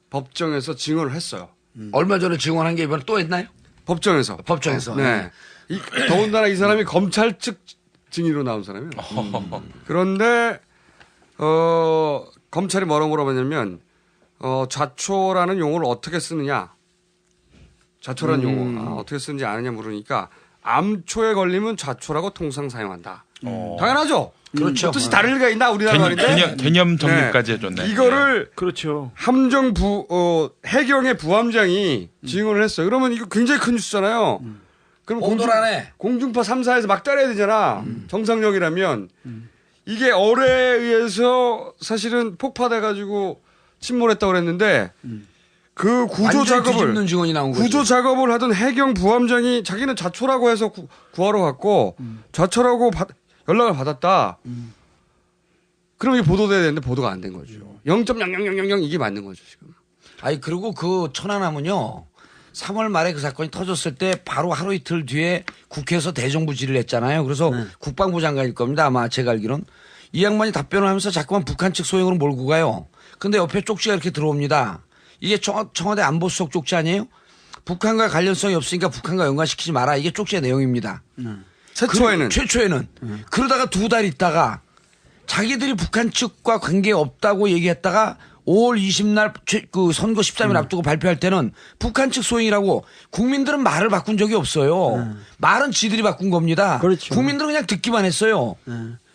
법정에서 증언을 했어요. 얼마 전에 증언한 게 이번에 또 했나요? 법정에서. 법정에서. 네. 더군다나 이 사람이 검찰 측 증인으로 나온 사람이에요. 그런데 검찰이 뭐라고 물어봤냐면 좌초라는 용어를 어떻게 쓰느냐. 좌초라는 용어 어떻게 쓰는지 아느냐 물으니까 암초에 걸리면 좌초라고 통상 사용한다. 당연하죠. 그렇죠. 뜻이 다를 리가 있나 우리나라 말인데. 개념 정리까지 해줬네. 이거를 그렇죠. 함정 해경의 부함장이 증언을 했어요. 그러면 이거 굉장히 큰 뉴스잖아요. 그럼 오도라네. 공중파 3사에서 막 따라야 되잖아. 정상적이라면. 이게 어뢰에 의해서 사실은 폭파돼가지고 침몰했다고 그랬는데 그 구조 작업을 증언이 나온 거지. 구조 작업을 하던 해경 부함장이 자기는 좌초라고 해서 구하러 갔고 좌초라고 연락을 받았다. 그럼 이게 보도돼야 되는데 보도가 안 된 거죠. 0.0000 이게 맞는 거죠 지금. 아니 그리고 그 천안함은요 3월 말에 그 사건이 터졌을 때 바로 하루 이틀 뒤에 국회에서 대정부 질의를 했잖아요. 그래서 국방부 장관일 겁니다. 아마 제가 알기론. 이 양반이 답변을 하면서 자꾸만 북한 측 소행으로 몰고 가요. 근데 옆에 쪽지가 이렇게 들어옵니다. 이게 청와대 안보수석 쪽지 아니에요? 북한과 관련성이 없으니까 북한과 연관시키지 마라. 이게 쪽지의 내용입니다. 최초에는. 그러다가 2달 있다가 자기들이 북한 측과 관계 없다고 얘기했다가 5월 20날 그 선거 13일 앞두고 발표할 때는 북한 측 소행이라고 국민들은 말을 바꾼 적이 없어요. 말은 지들이 바꾼 겁니다. 그렇죠. 국민들은 그냥 듣기만 했어요.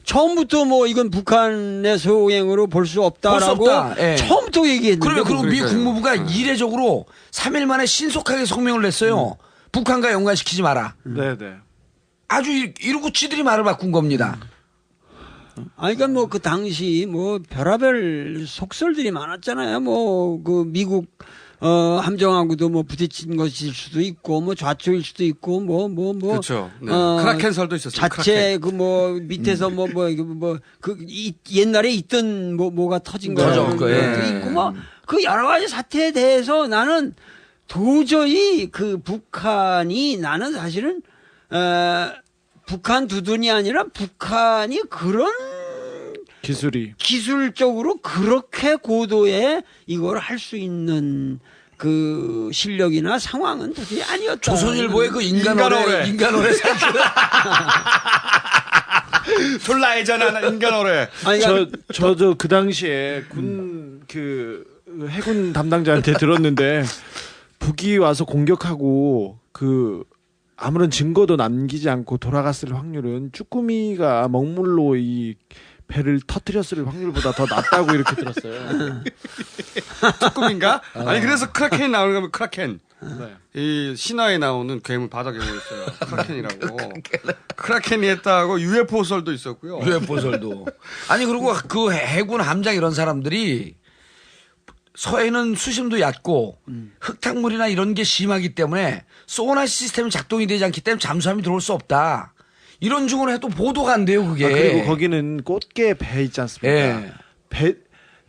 처음부터 뭐 이건 북한의 소행으로 볼 수 없다라고 볼 수 없다. 예. 처음부터 얘기했는데. 그리고 미 그러니까요. 국무부가 이례적으로 3일 만에 신속하게 성명을 냈어요. 북한과 연관시키지 마라. 네네. 아주 이러고 지들이 말을 바꾼 겁니다. 아니, 그러니까 뭐 그 당시 뭐 별의별 속설들이 많았잖아요. 뭐 그 미국 함정하고도 뭐 부딪힌 것일 수도 있고 뭐 좌초일 수도 있고 뭐 그렇죠. 네. 크라켄설도 있었어요. 자체 그 뭐 밑에서 그 옛날에 있던 뭐가 터진 거죠. 예. 있고 뭐 그 여러 가지 사태에 대해서 나는 도저히 그 북한이 나는 사실은 북한 두둔이 아니라 북한이 그런 기술적으로 그렇게 고도의 이걸 할 수 있는 그 실력이나 상황은 도저히 아니었다. 조선일보의 그 인간어뢰 졸라 애잖아 인간어뢰. 저도 그 당시에 군 그 해군 담당자한테 들었는데 북이 와서 공격하고 그 아무런 증거도 남기지 않고 돌아갔을 확률은 쭈꾸미가 먹물로 이 배를 터뜨렸을 확률보다 더 낮다고 이렇게 들었어요. 꿈인가? 아니 그래서 크라켄이 나오는 거면 크라켄. 네. 이 신화에 나오는 괴물 바다 괴물이었어요. 크라켄이라고. 크라켄이 했다고 UFO 설도 있었고요. UFO설도. 아니 그리고 그 해군 함장 이런 사람들이 서해는 수심도 얕고 흙탕물이나 이런 게 심하기 때문에 소나 시스템이 작동이 되지 않기 때문에 잠수함이 들어올 수 없다. 이런 식으로 해도 보도가 안 돼요 그게. 그리고 거기는 꽃게 배 있지 않습니까? 예. 배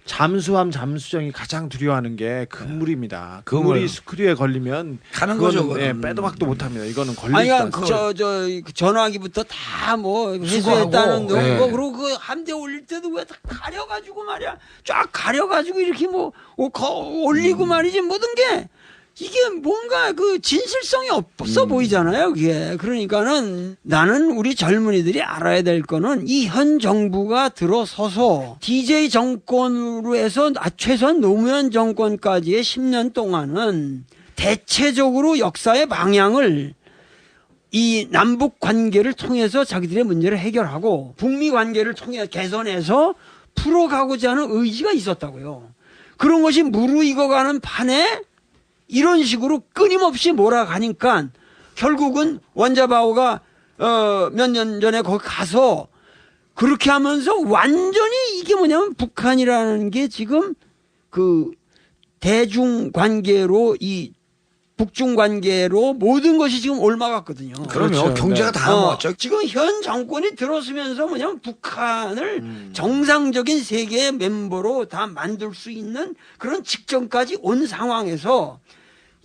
잠수함 잠수정이 가장 두려워하는 게 그물입니다. 그물. 그물이 스크류에 걸리면 가는 그거는, 거죠, 그거는. 예, 빼도 박도 못합니다. 이거는 걸리지도 아니, 않습니다. 저 전화기부터 다 뭐 수거하고, 회수했다는 거, 네. 그리고 그 함대 올릴 때도 왜 다 가려가지고 말이야, 쫙 가려가지고 이렇게 뭐 올리고 말이지 모든 게 이게 뭔가 그 진실성이 없어 보이잖아요, 그게. 그러니까는 나는 우리 젊은이들이 알아야 될 거는 이 현 정부가 들어서서 DJ 정권으로 해서 최소한 노무현 정권까지의 10년 동안은 대체적으로 역사의 방향을 이 남북 관계를 통해서 자기들의 문제를 해결하고 북미 관계를 통해 개선해서 풀어가고자 하는 의지가 있었다고요. 그런 것이 무르익어가는 판에 이런 식으로 끊임없이 몰아가니까 결국은 원자바오가 몇 년 전에 거기 가서 그렇게 하면서 완전히 이게 뭐냐면 북한이라는 게 지금 그 대중 관계로 이 북중 관계로 모든 것이 지금 옮아갔거든요. 그럼요. 그렇죠. 경제가 네. 다 넘어왔죠. 지금 현 정권이 들어서면서 뭐냐면 북한을 정상적인 세계의 멤버로 다 만들 수 있는 그런 직전까지 온 상황에서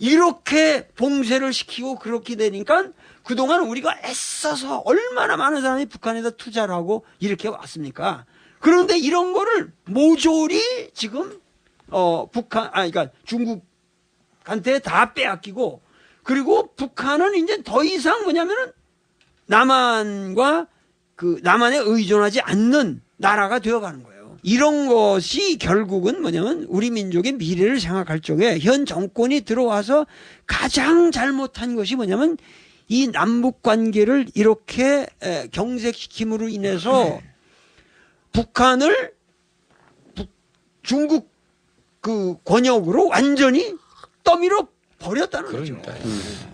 이렇게 봉쇄를 시키고 그렇게 되니까 그동안 우리가 애써서 얼마나 많은 사람이 북한에다 투자를 하고 이렇게 왔습니까? 그런데 이런 거를 모조리 지금 그러니까 중국한테 다 빼앗기고, 그리고 북한은 이제 더 이상 뭐냐면은 남한과 그 남한에 의존하지 않는 나라가 되어가는 거예요. 이런 것이 결국은 뭐냐면 우리 민족의 미래를 생각할 적에 현 정권이 들어와서 가장 잘못한 것이 뭐냐면 이 남북 관계를 이렇게 경색시킴으로 인해서 북한을 중국 그 권역으로 완전히 떠밀어 버렸다는 거죠.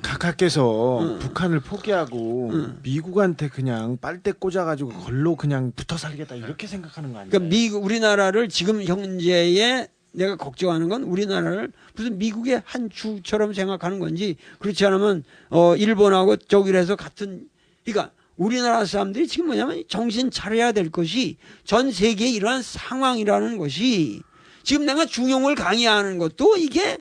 각하께서 북한을 포기하고 미국한테 그냥 빨대 꽂아가지고 걸로 그냥 붙어 살겠다 이렇게 생각하는 거 아니에요? 그러니까 우리나라를 지금 현재에 내가 걱정하는 건 우리나라를 무슨 미국의 한 주처럼 생각하는 건지, 그렇지 않으면 일본하고 저기에서 같은, 그러니까 우리나라 사람들이 지금 뭐냐면 정신 차려야 될 것이 전 세계에 이러한 상황이라는 것이, 지금 내가 중용을 강의하는 것도 이게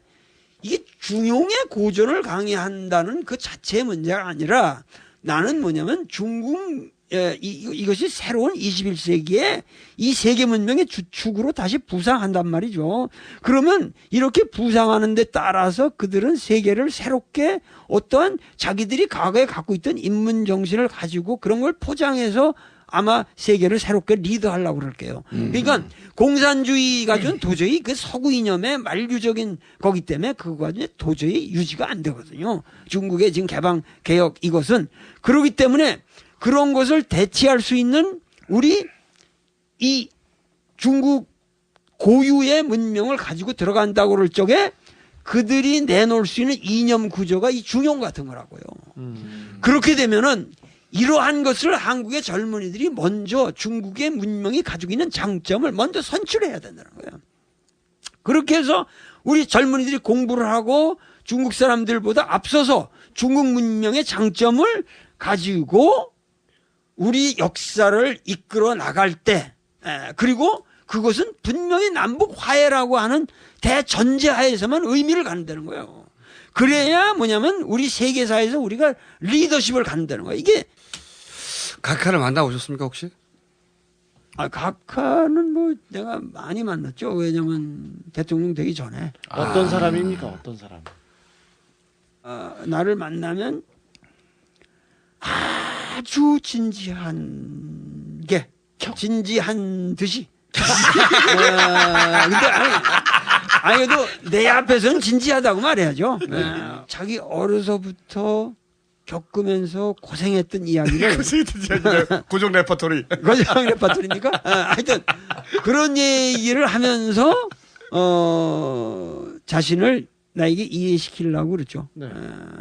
중용의 고전을 강의한다는 그 자체의 문제가 아니라, 나는 뭐냐면 중국 이것이 새로운 21세기에 이 세계 문명의 주축으로 다시 부상한단 말이죠. 그러면 이렇게 부상하는 데 따라서 그들은 세계를 새롭게 어떠한 자기들이 과거에 갖고 있던 인문 정신을 가지고 그런 걸 포장해서 아마 세계를 새롭게 리드하려고 그럴게요. 그러니까 공산주의가 준 도저히 그 서구 이념의 만류적인 거기 때문에 그거가 도저히 유지가 안 되거든요. 중국의 지금 개방 개혁 이것은 그렇기 때문에 그런 것을 대체할 수 있는 우리 이 중국 고유의 문명을 가지고 들어간다고 그럴 적에 그들이 내놓을 수 있는 이념 구조가 이 중용 같은 거라고요. 그렇게 되면은 이러한 것을 한국의 젊은이들이 먼저 중국의 문명이 가지고 있는 장점을 먼저 선출해야 된다는 거예요. 그렇게 해서 우리 젊은이들이 공부를 하고 중국 사람들보다 앞서서 중국 문명의 장점을 가지고 우리 역사를 이끌어 나갈 때, 그리고 그것은 분명히 남북 화해라고 하는 대전제하에서만 의미를 갖는다는 거예요. 그래야 뭐냐면 우리 세계사에서 우리가 리더십을 갖는다는 거예요. 이게 각하를 만나보셨습니까 혹시? 각하는 뭐 내가 많이 만났죠. 왜냐면 대통령 되기 전에. 어떤 사람입니까? 어떤 사람? 나를 만나면 아주 진지한 듯이. 근데 아니 그래도 내 앞에서는 진지하다고 말해야죠. 자기 어려서부터 겪으면서 고생했던 이야기를 고정 레퍼토리. 거장 레파토리입니까? 하여튼 그런 얘기를 하면서 자신을 나에게 이해시키려고 그랬죠.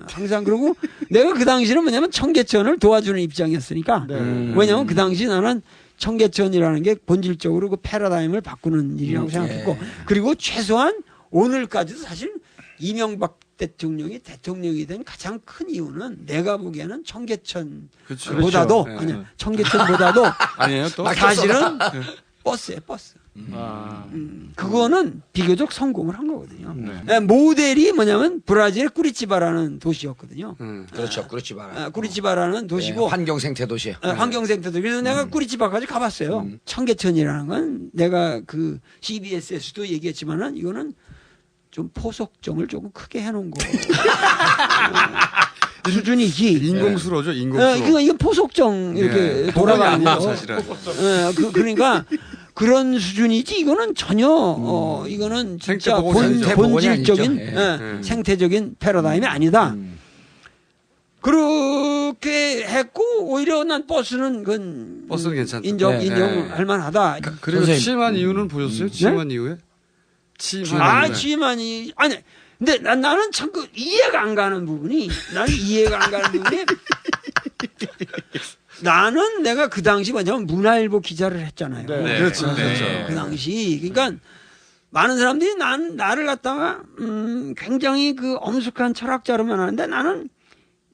항상 그러고 내가 그 당시는 뭐냐면 청계천을 도와주는 입장이었으니까 왜냐하면 그 당시 나는 청계천이라는 게 본질적으로 그 패러다임을 바꾸는 일이라고 생각했고 그리고 최소한 오늘까지도 사실 이명박 대통령이 대통령이 된 가장 큰 이유는 내가 보기에는 청계천보다도 그렇죠. 아니 청계천보다도 아니에요 또. 사실은 버스예요 버스. 아. 그거는 비교적 성공을 한 거거든요. 모델이 뭐냐면 브라질의 꾸리치바라는 도시였거든요. 그렇죠. 그렇지 말아. 꾸리치바라는 도시고 환경 생태 도시. 환경센터도 그래서 내가 꾸리치바까지 가봤어요. 청계천이라는 건 내가 그 CBS에서도 얘기했지만은 이거는 좀 포석정을 조금 크게 해놓은 거 수준이지. 인공수로죠 인공수로. 이건 포석정 이렇게 돌아가는 거. 사실은. 그러니까 그런 수준이지 이거는 전혀 이거는 진짜 본질적인 생태적인 패러다임이 아니다. 그렇게 했고 오히려 난 버스는 괜찮다. 인정할 만하다. 그리고 취임한 이유는 보셨어요? 취임한 이유에? 취임하니 아니 근데 나는 참 그 이해가 안 가는 부분이 나는 내가 그 당시 뭐냐면 문화일보 기자를 했잖아요. 그렇죠. 그 당시 그러니까 많은 사람들이 나를 갖다가 굉장히 그 엄숙한 철학자로만 하는데 나는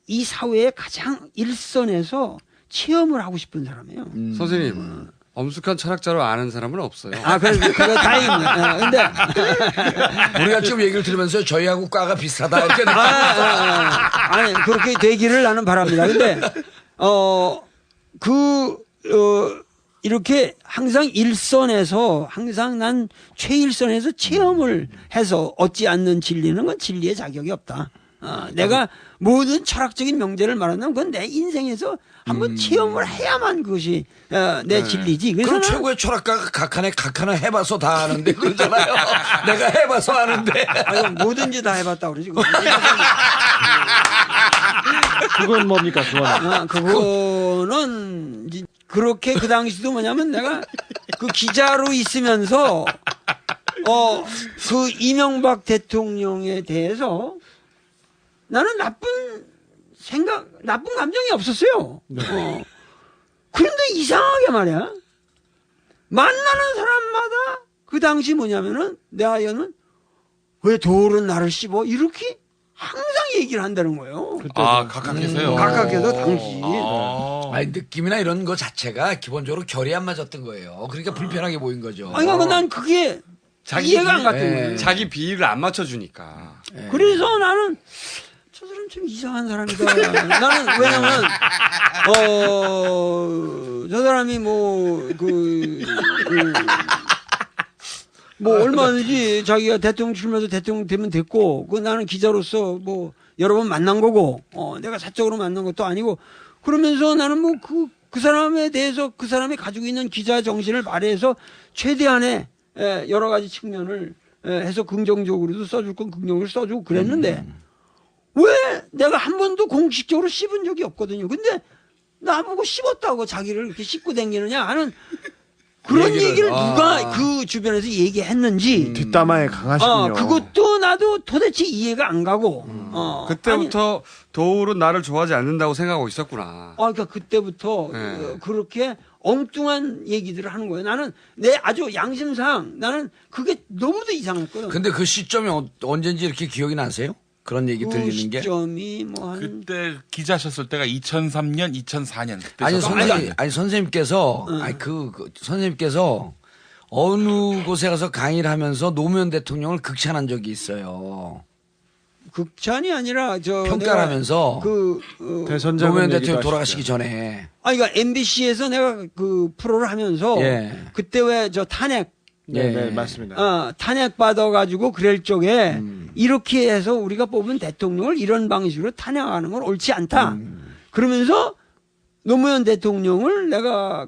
이 사회의 가장 일선에서 체험을 하고 싶은 사람이에요. 선생님 엄숙한 철학자로 아는 사람은 없어요. 그거 다행입니다. 근데 우리가 지금 얘기를 들으면서 저희하고 과가 비슷하다 이렇게 아니 그렇게 되기를 나는 바랍니다. 근데 이렇게 항상 일선에서 항상 난 최일선에서 체험을 해서 얻지 않는 진리는 건 진리의 자격이 없다. 내가 모든 철학적인 명제를 말한다면 그건 내 인생에서 한번 체험을 해야만 그것이 내 진리지. 그래서 그럼 최고의 철학가가 각 하나 해봐서 다 아는데 그러잖아요. 내가 해봐서 아는데. 뭐든지 다 해봤다 그러지. 그건 뭡니까 그건? 그거는 이제 그렇게 그 당시도 뭐냐면 내가 그 기자로 있으면서 그 이명박 대통령에 대해서 나는 나쁜 감정이 없었어요. 그런데 이상하게 말이야. 만나는 사람마다 그 당시 뭐냐면은 내 아이는 왜 돌은 나를 씹어? 이렇게 항상 얘기를 한다는 거예요. 각각해서요. 각각해서 당시. 아니, 느낌이나 이런 거 자체가 기본적으로 결이 안 맞았던 거예요. 그러니까 불편하게 보인 거죠. 그러니까 난 그게 이해가 안 갔던 거예요. 자기 비위를 안 맞춰주니까. 그래서 나는 저 사람 좀 이상한 사람이다. 나는 왜냐면 저 사람이 얼마든지 자기가 대통령 출마해서 대통령 되면 됐고, 나는 기자로서 여러 번 만난 거고, 내가 사적으로 만난 것도 아니고, 그러면서 나는 그 사람에 대해서 그 사람이 가지고 있는 기자 정신을 발휘해서 최대한의 여러 가지 측면을 해서 긍정적으로도 써줄 건 긍정적으로 써주고 그랬는데, 왜 내가 한 번도 공식적으로 씹은 적이 없거든요. 근데 나보고 씹었다고 자기를 이렇게 씹고 다니느냐 하는 그런 얘기를 누가 그 주변에서 얘기했는지 뒷담화에 강하시군요. 그것도 나도 도대체 이해가 안 가고 그때부터 도울은 나를 좋아하지 않는다고 생각하고 있었구나. 그러니까 그때부터 그렇게 엉뚱한 얘기들을 하는 거예요. 나는 내 아주 양심상 나는 그게 너무도 이상했거든. 근데 그 시점이 언젠지 이렇게 기억이 나세요? 그런 얘기 그 들리는 게? 시점이 그때 기자셨을 때가 2003년, 2004년. 선생님께서 선생님께서 어느 곳에 가서 강의를 하면서 노무현 대통령을 극찬한 적이 있어요. 극찬이 아니라 평가를 하면서 대선자금 노무현 얘기도 대통령 하시죠. 돌아가시기 전에. 그러니까 MBC에서 내가 그 프로를 하면서 그때 왜 탄핵 네, 맞습니다. 탄핵 받아가지고 그럴 적에 이렇게 해서 우리가 뽑은 대통령을 이런 방식으로 탄핵하는 건 옳지 않다. 그러면서 노무현 대통령을 내가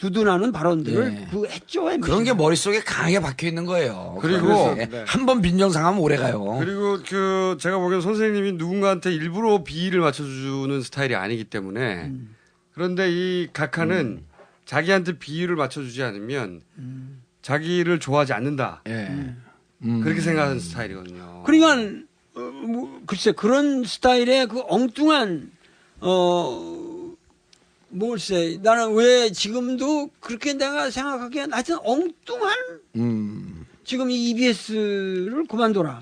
두둔하는 발언들을 네. 그 했죠. 그런 게 머릿속에 강하게 박혀 있는 거예요. 그리고 한번 빈정상하면 오래 가요. 그리고 그 제가 보기엔 선생님이 누군가한테 일부러 비위를 맞춰주는 스타일이 아니기 때문에 그런데 이 각하는 자기한테 비위를 맞춰주지 않으면 자기를 좋아하지 않는다. 예. 그렇게 생각하는 스타일이거든요. 그러니까 글쎄 그런 스타일의 그 엉뚱한 뭘세 나는 왜 지금도 그렇게 내가 생각하기엔 하여튼 엉뚱한 지금 이 EBS를 그만둬라.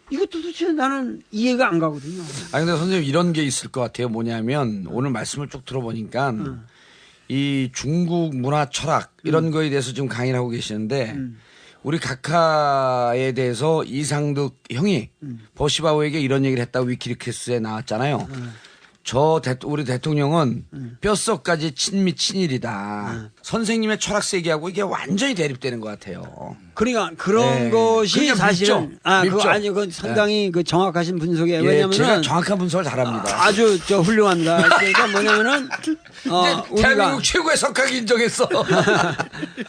이것도 도대체 나는 이해가 안 가거든요. 아 근데 선생님 이런 게 있을 것 같아요. 뭐냐면 오늘 말씀을 쭉 들어보니까 이 중국 문화 철학 이런 거에 대해서 지금 강의를 하고 계시는데 우리 각하에 대해서 이상득 형이 버시바우에게 이런 얘기를 했다고 위키리크스에 나왔잖아요. 우리 대통령은 뼛속까지 친미 친일이다. 선생님의 철학 세계하고 이게 완전히 대립되는 것 같아요. 그러니까 그런 네. 것이 그러니까 사실은 밉죠. 그거 밉죠. 아니 그 상당히 그 정확하신 분석이에요. 예, 왜냐면은 제가 정확한 분석을 잘합니다. 아주 훌륭합니다. 그러니까 뭐냐면은 우리가 대한민국 최고의 석학이 인정했어.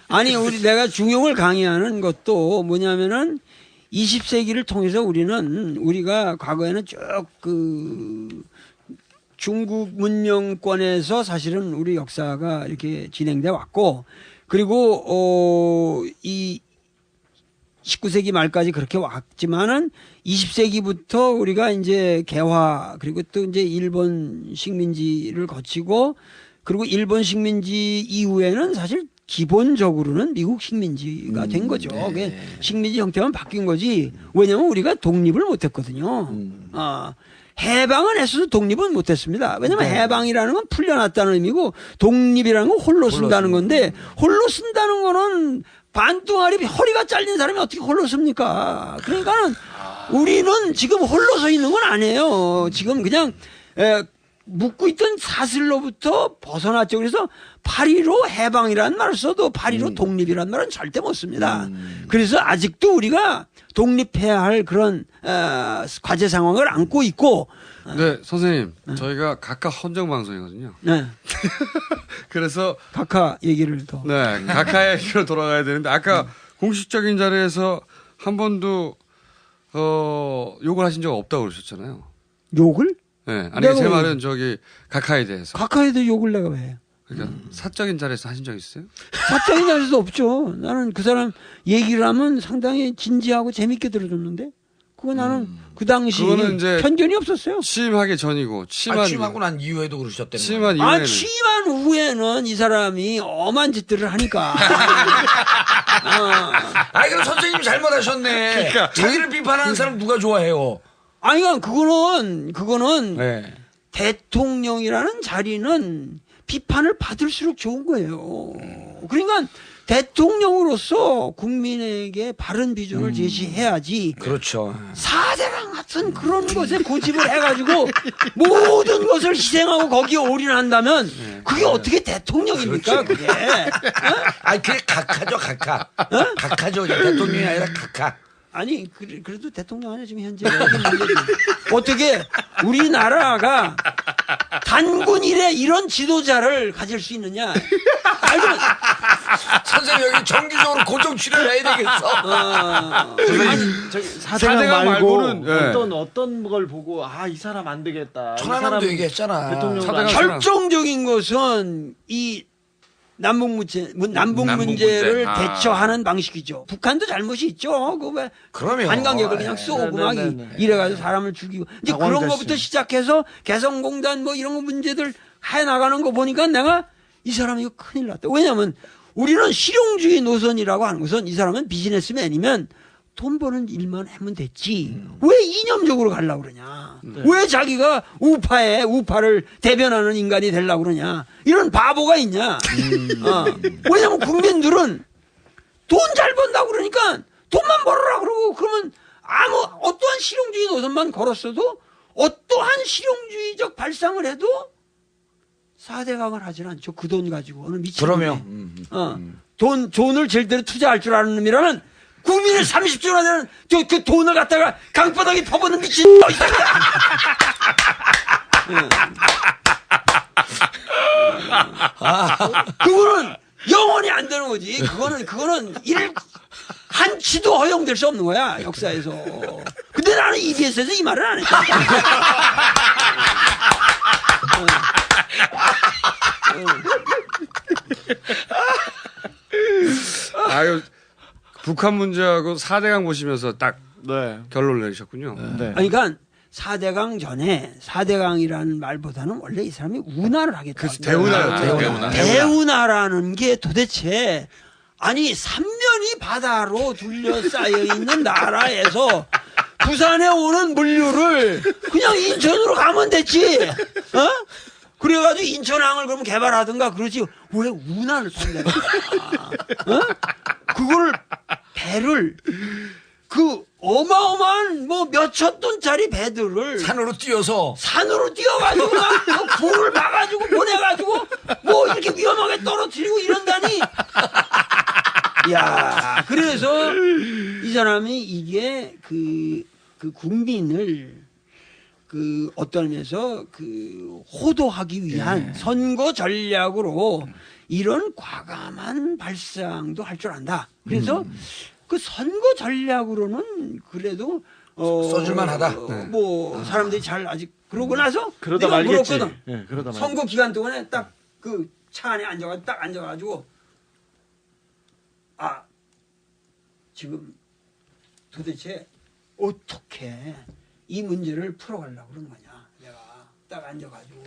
아니 내가 중용을 강의하는 것도 뭐냐면은 20세기를 통해서 우리가 과거에는 쭉 그 중국 문명권에서 사실은 우리 역사가 이렇게 진행돼 왔고 그리고 이 19세기 말까지 그렇게 왔지만은 20세기부터 우리가 이제 개화 그리고 또 이제 일본 식민지를 거치고 그리고 일본 식민지 이후에는 사실 기본적으로는 미국 식민지가 된 거죠. 그게 식민지 형태만 바뀐 거지. 왜냐하면 우리가 독립을 못했거든요. 해방은 했어도 독립은 못했습니다. 왜냐하면 해방이라는 건 풀려났다는 의미고 독립이라는 건 홀로 쓴다는 건데 홀로 쓴다는 거는 반뚱아리 허리가 잘린 사람이 어떻게 홀로 씁니까? 그러니까는 우리는 지금 홀로 서 있는 건 아니에요. 지금 그냥 묶고 있던 사슬로부터 벗어났죠. 그래서 8.15 해방이라는 말을 써도 8.15 독립이라는 말은 절대 못 씁니다. 그래서 아직도 우리가 독립해야 할 그런 과제 상황을 안고 있고. 네, 선생님, 저희가 각하 헌정 방송이거든요. 네. 그래서 각하 얘기를 더. 네, 각하의 얘기로 돌아가야 되는데 아까 공식적인 자리에서 한 번도 욕을 하신 적 없다고 그러셨잖아요. 욕을? 네, 아니 제 말은 저기 각하에 대해서. 각하에도 욕을 내가 왜 해? 그러니까 사적인 자리에서 하신 적 있어요? 사적인 자리에도 없죠. 나는 그 사람 얘기를 하면 상당히 진지하고 재밌게 들어줬는데 그거 나는 그 당시 그거는 이제 편견이 없었어요. 취임하기 전이고 취임하고 난 이후에도 그러셨다는 거예요. 취임한 이후에는 취임한 후에는 이 사람이 엄한 짓들을 하니까. 아니 그럼 선생님 잘못하셨네. 그러니까. 자기를 비판하는 사람 누가 좋아해요? 아니, 그거는 네. 대통령이라는 자리는 비판을 받을수록 좋은 거예요. 그러니까 대통령으로서 국민에게 바른 비전을 제시해야지. 그렇죠. 4대강 같은 그런 것에 고집을 해가지고 모든 것을 희생하고 거기에 올인한다면 그게 어떻게 대통령입니까? 그게. 아니 그게 각하죠 각하. 각하죠 대통령이 아니라 각하. 아니 그래도 대통령 아니야 지금 현재 어떻게 우리나라가 단군 이래 이런 지도자를 가질 수 있느냐? 알고 선생님 여기 정기적으로 고정 출연해야 되겠어. 사대강 말고는, 예. 어떤 걸 보고 이 사람 안 되겠다. 천안함도 얘기했잖아. 대통령 결정적인 것은 이 남북 문제를 대처하는 방식이죠. 북한도 잘못이 있죠. 그 왜 그럼요. 관광객을 그냥 쏘고 막 이래가지고 사람을 죽이고 이제 그런 것부터 시작해서 개성공단 뭐 이런 거 문제들 해 나가는 거 보니까 내가 이 사람 이거 큰일 났다. 왜냐하면 우리는 실용주의 노선이라고 하는 것은 이 사람은 비즈니스맨이면 돈 버는 일만 하면 됐지. 왜 이념적으로 가려고 그러냐. 왜 자기가 우파를 대변하는 인간이 되려고 그러냐. 이런 바보가 있냐. 왜냐면 국민들은 돈 잘 번다고 그러니까 돈만 벌어라 그러고 그러면 어떠한 실용주의 노선만 걸었어도 어떠한 실용주의적 발상을 해도 4대강을 하진 않죠. 그 돈 가지고. 어느 미친 그러면 돈을 제대로 투자할 줄 아는 놈이라는 국민의 30조나 되는 그 돈을 갖다가 강바닥에 퍼붓는 미친 있답니다. 그거는 영원히 안 되는 거지. 그거는 한치도 허용될 수 없는 거야, 역사에서. 근데 나는 EBS에서 이 말을 안 했다. 아유, 북한 문제하고 4대강 보시면서 딱 네. 결론을 내리셨군요. 네. 그러니까 4대강 전에 4대강이라는 말보다는 원래 이 사람이 운하를 하겠다. 그래서 대운하였죠. 대운하라는 게 도대체 아니 3면이 바다로 둘러싸여 있는 나라에서 부산에 오는 물류를 그냥 인천으로 가면 됐지. 어? 그래가지고 인천항을 그러면 개발하든가 그러지 왜 운하를 쏜다. 어? 그거를 배를 그 어마어마한 뭐 몇천 톤짜리 배들을 산으로 뛰어서 산으로 뛰어가지고 뭐 불을 봐가지고 보내가지고 뭐 이렇게 위험하게 떨어뜨리고 이런다니. 야, 그래서 이 사람이 이게 그 국민을 그 어떤 면에서 그 호도하기 위한 선거 전략으로 이런 과감한 발상도 할 줄 안다. 그래서 그 선거 전략으로는 그래도 써줄만하다. 뭐 사람들이 잘 아직 그러고 나서 그러다 내가 말겠지. 물었거든. 네, 그러다 말겠지. 선거 기간 동안에 딱 그 차 안에 앉아가지고 아 지금 도대체 어떻게 이 문제를 풀어가려고 그런 거냐. 내가 딱 앉아가지고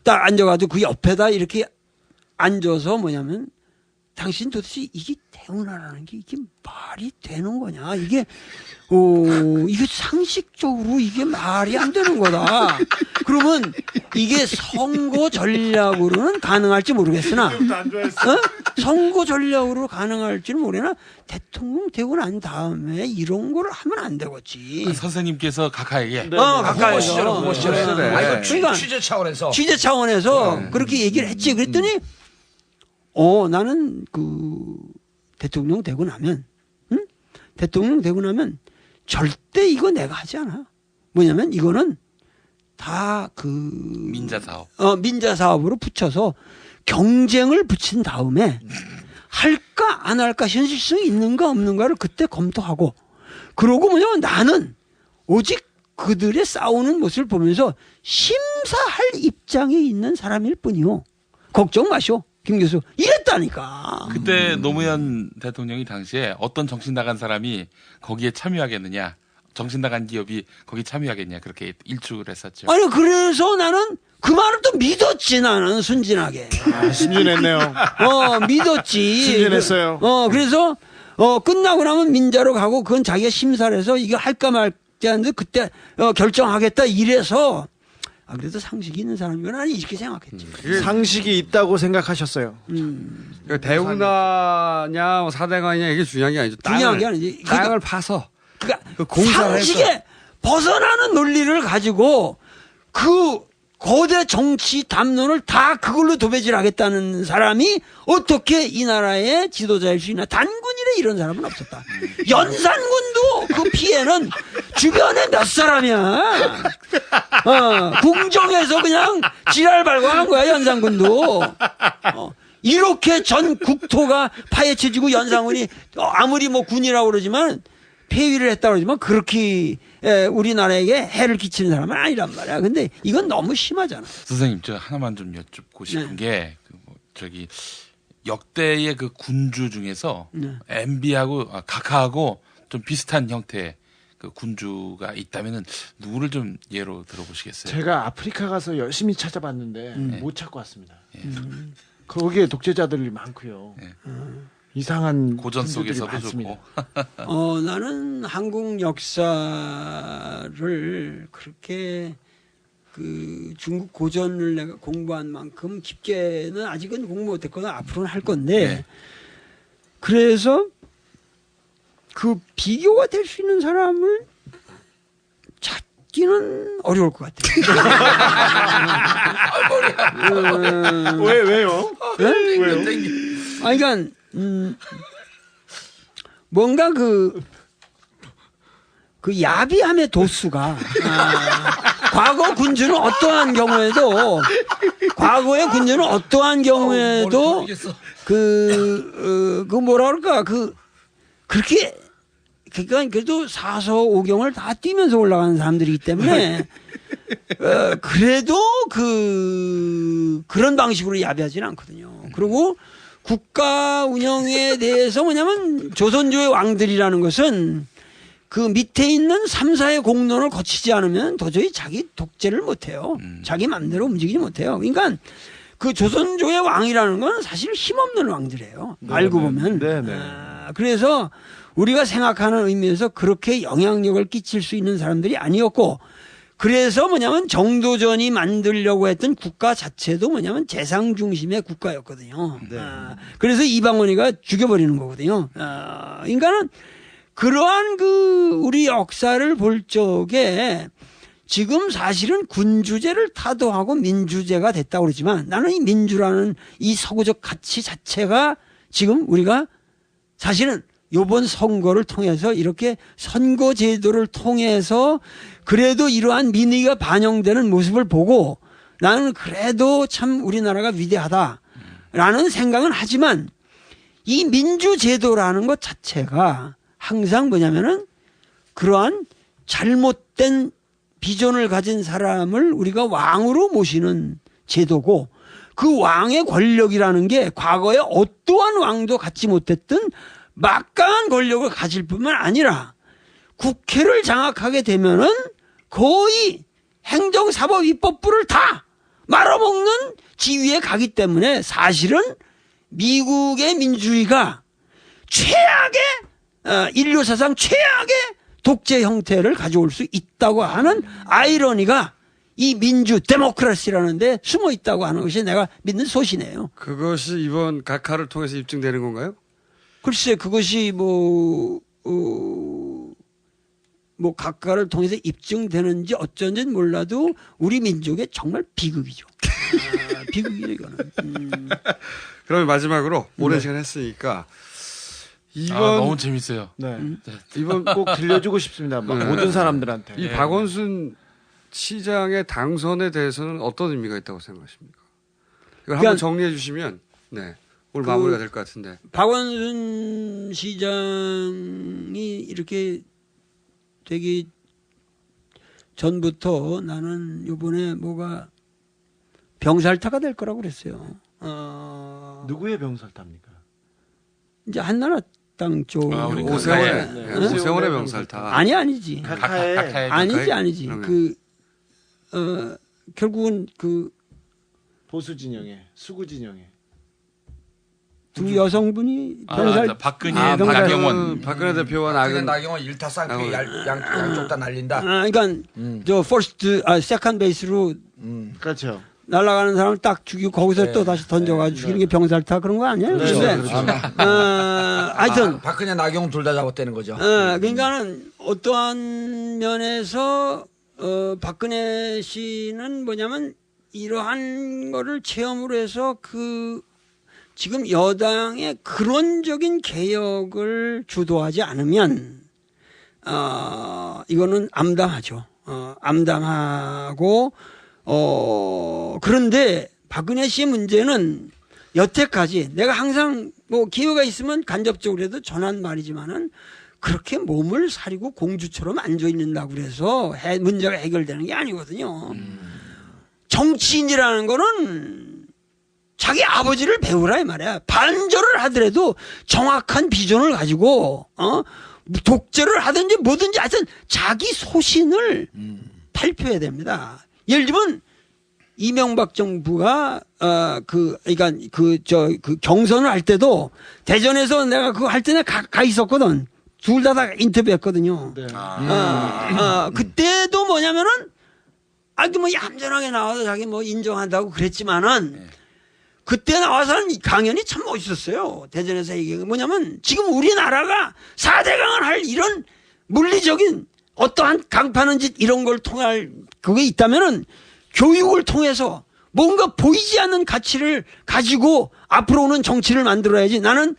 딱 앉아가지고 그 옆에다 이렇게 앉아서 뭐냐면 당신 도대체 이게 대운하라는 게 이게 말이 되는 거냐? 이게 이게 상식적으로 이게 말이 안 되는 거다. 그러면 이게 선거 전략으로는 가능할지 모르겠으나, 선거 전략으로 가능할지는 모르나 대통령 되고 난 다음에 이런 거를 하면 안 되겠지. 선생님께서 각하에게 가까이서. 후보 시절에. 아, 이거 그러니까 취재 차원에서. 취재 차원에서 그렇게 얘기를 했지. 그랬더니 나는 그 대통령 되고 나면 대통령 되고 나면 절대 이거 내가 하지 않아. 뭐냐면 이거는 다 그 민자 사업. 민자 사업으로 붙여서 경쟁을 붙인 다음에 할까 안 할까 현실성이 있는가 없는가를 그때 검토하고 그러고 뭐냐면 나는 오직 그들의 싸우는 모습을 보면서 심사할 입장에 있는 사람일 뿐이요. 걱정 마시오. 김 교수 이랬다니까. 그때 노무현 대통령이 당시에 어떤 정신 나간 사람이 거기에 참여하겠느냐, 정신 나간 기업이 거기 참여하겠냐 그렇게 일축을 했었죠. 아니 그래서 나는 그 말을 또 믿었지. 나는 순진하게. 신중했네요. 믿었지. 순진했어요. 그래서 끝나고 나면 민자로 가고 그건 자기가 심사를 해서 이거 할까 말까 하는데 그때 결정하겠다 이래서 그래도 상식이 있는 사람이면 나는 이렇게 생각했지. 상식이 있다고 생각하셨어요. 그러니까 대운하냐 4대강이냐 이게 중요한 게 아니죠. 중요한 게 아니지. 땅을 파서 그러니까 그 공사를 상식에 해서. 벗어나는 논리를 가지고 그 거대 정치 담론을 다 그걸로 도배질하겠다는 사람이 어떻게 이 나라의 지도자일 수 있나. 단군이래 이런 사람은 없었다. 연산군도 그 피해는 주변에 몇 사람이야. 궁정에서 그냥 지랄 발광한 거야 연산군도. 이렇게 전 국토가 파헤쳐지고 연산군이 아무리 뭐 군이라고 그러지만 폐위를 했다고 그러지만 그렇게 우리나라에게 해를 끼치는 사람은 아니란 말이야. 근데 이건 너무 심하잖아. 선생님, 저 하나만 좀 여쭙고 싶은 게 역대의 그 군주 중에서 MB하고 각하하고 좀 비슷한 형태의 그 군주가 있다면은 누구를 좀 예로 들어보시겠어요? 제가 아프리카 가서 열심히 찾아봤는데 못 찾고 왔습니다. 거기에 독재자들이 많고요. 이상한 고전 분들이 속에서도 많습니다. 좋고. 나는 한국 역사를 그렇게 그 중국 고전을 내가 공부한 만큼 깊게는 아직은 공부 못했거나 앞으로는 할 건데 그래서 그 비교가 될 수 있는 사람을 찾기는 어려울 것 같아요. 왜요? 왜요? 그러니까 뭔가 그 야비함의 도수가 과거 군주는 어떠한 경우에도 과거의 군주는 어떠한 경우에도 그 뭐라 그럴까 그렇게 그러니까 그래도 사서오경을 다 뛰면서 올라가는 사람들이기 때문에 그래도 그런 방식으로 야비하지는 않거든요. 그리고 국가 운영에 대해서 뭐냐면 조선조의 왕들이라는 것은 그 밑에 있는 3사의 공론을 거치지 않으면 도저히 자기 독재를 못해요. 자기 맘대로 움직이지 못해요. 그러니까 그 조선조의 왕이라는 건 사실 힘없는 왕들이에요. 알고 보면. 그래서 우리가 생각하는 의미에서 그렇게 영향력을 끼칠 수 있는 사람들이 아니었고, 그래서 뭐냐면 정도전이 만들려고 했던 국가 자체도 뭐냐면 재상 중심의 국가였거든요. 그래서 이방원이가 죽여버리는 거거든요. 그러니까는 그러한 우리 역사를 볼 적에 지금 사실은 군주제를 타도하고 민주제가 됐다고 그러지만 나는 이 민주라는 이 서구적 가치 자체가 지금 우리가 사실은 요번 선거를 통해서 이렇게 선거제도를 통해서 그래도 이러한 민의가 반영되는 모습을 보고 나는 그래도 참 우리나라가 위대하다라는 생각은 하지만 이 민주제도라는 것 자체가 항상 뭐냐면은 그러한 잘못된 비전을 가진 사람을 우리가 왕으로 모시는 제도고 그 왕의 권력이라는 게 과거에 어떠한 왕도 갖지 못했던 막강한 권력을 가질 뿐만 아니라 국회를 장악하게 되면은 거의 행정사법 입법부를 다 말아먹는 지위에 가기 때문에 사실은 미국의 민주주의가 최악의 인류 사상 최악의 독재 형태를 가져올 수 있다고 하는 아이러니가 이 민주 데모크라시라는 데 숨어 있다고 하는 것이 내가 믿는 소신이에요. 그것이 이번 각하를 통해서 입증되는 건가요? 글쎄 그것이 뭐 각가를 통해서 입증되는지 어쩐지는 몰라도 우리 민족의 정말 비극이죠. 비극이죠 이거는. 그러면 마지막으로 오랜 시간 했으니까 이번 너무 재밌어요. 이번 꼭 들려주고 싶습니다. 모든 사람들한테. 이 박원순 시장의 당선에 대해서는 어떤 의미가 있다고 생각하십니까? 이걸 한번 정리해 주시면 오늘 마무리가 될 것 같은데. 박원순 시장이 이렇게 되기 전부터 나는 이번에 뭐가 병살타가 될 거라고 그랬어요. 누구의 병살타입니까? 이제 한나라당 쪽. 오세훈의 병살타. 아니지. 각하의 아니지. 결국은 보수 진영에 수구 진영에 두 여성분이 병살. 박근혜, 나경원. 박근혜 대표와 나경원 일타쌍피 양쪽 다 날린다. 그러니까 저 세컨 베이스로 그렇죠. 날아가는 사람을 딱 죽이고 거기서 또 다시 던져가지고 죽이는 게 병살타 그런 거 아니에요? 하여튼 박근혜 나경원 둘 다 잡았다는 거죠. 그러니까는 어떠한 면에서 박근혜 씨는 뭐냐면 이러한 거를 체험으로 해서 지금 여당의 근원적인 개혁을 주도하지 않으면 이거는 암담하죠. 암담하고 그런데 박근혜 씨의 문제는 여태까지 내가 항상 뭐 기회가 있으면 간접적으로라도 전한 말이지만은 그렇게 몸을 사리고 공주처럼 앉아 있는다고 그래서 문제가 해결되는 게 아니거든요. 정치인이라는 거는 자기 아버지를 배우라 이 말이야. 반절을 하더라도 정확한 비전을 가지고 독재를 하든지 뭐든지 하여튼 자기 소신을 발표해야 됩니다. 예를 들면 이명박 정부가 그러니까 경선을 할 때도 대전에서 내가 그거 할 때는 가 있었거든. 둘 다 인터뷰했거든요. 그때도 뭐냐면은 뭐 얌전하게 나와서 자기 뭐 인정한다고 그랬지만은 그때 나와서는 강연이 참 멋있었어요. 대전에서 얘기한 게 뭐냐면 지금 우리나라가 4대강을 할 이런 물리적인 어떠한 강파는 짓 이런 걸 통할 그게 있다면은 교육을 통해서 뭔가 보이지 않는 가치를 가지고 앞으로 오는 정치를 만들어야지. 나는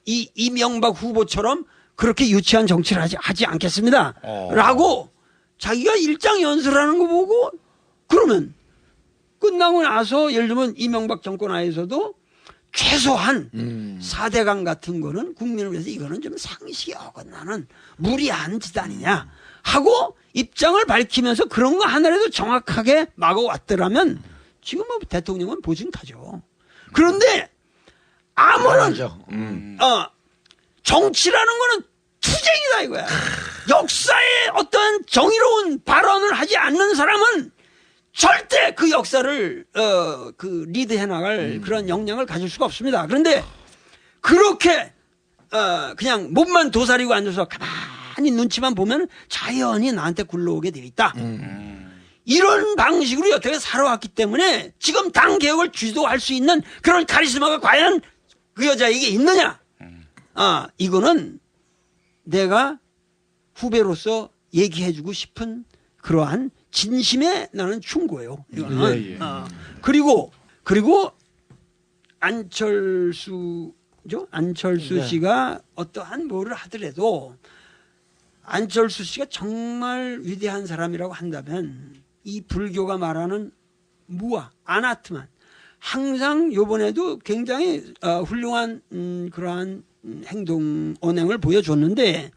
이명박 후보처럼 그렇게 유치한 정치를 하지 않겠습니다. 라고 자기가 일장 연설하는 거 보고 그러면 끝나고 나서 예를 들면 이명박 정권 하에서도 최소한 4대강 같은 거는 국민을 위해서 이거는 좀 상식이 어긋나는 무리한 짓 아니냐 하고 입장을 밝히면서 그런 거 하나라도 정확하게 막아왔더라면 지금 뭐 대통령은 보증타죠. 그런데 아무런 정치라는 거는 투쟁이다 이거야. 역사에 어떤 정의로운 발언을 하지 않는 사람은 절대 그 역사를 그 리드해 나갈 그런 역량을 가질 수가 없습니다. 그런데 그렇게 그냥 몸만 도사리고 앉아서 가만히 눈치만 보면 자연히 나한테 굴러오게 되어 있다. 이런 방식으로 여태까지 살아왔기 때문에 지금 당 개혁을 주도할 수 있는 그런 카리스마가 과연 그 여자에게 있느냐? 이거는 내가 후배로서 얘기해주고 싶은 그러한 진심의 나는 충고예요. 이거는. 그리고 안철수죠? 안철수 씨가 어떠한 뭐를 하더라도 안철수 씨가 정말 위대한 사람이라고 한다면 이 불교가 말하는 무아, 아나트만 항상 요번에도 굉장히 훌륭한 그러한 언행을 보여줬는데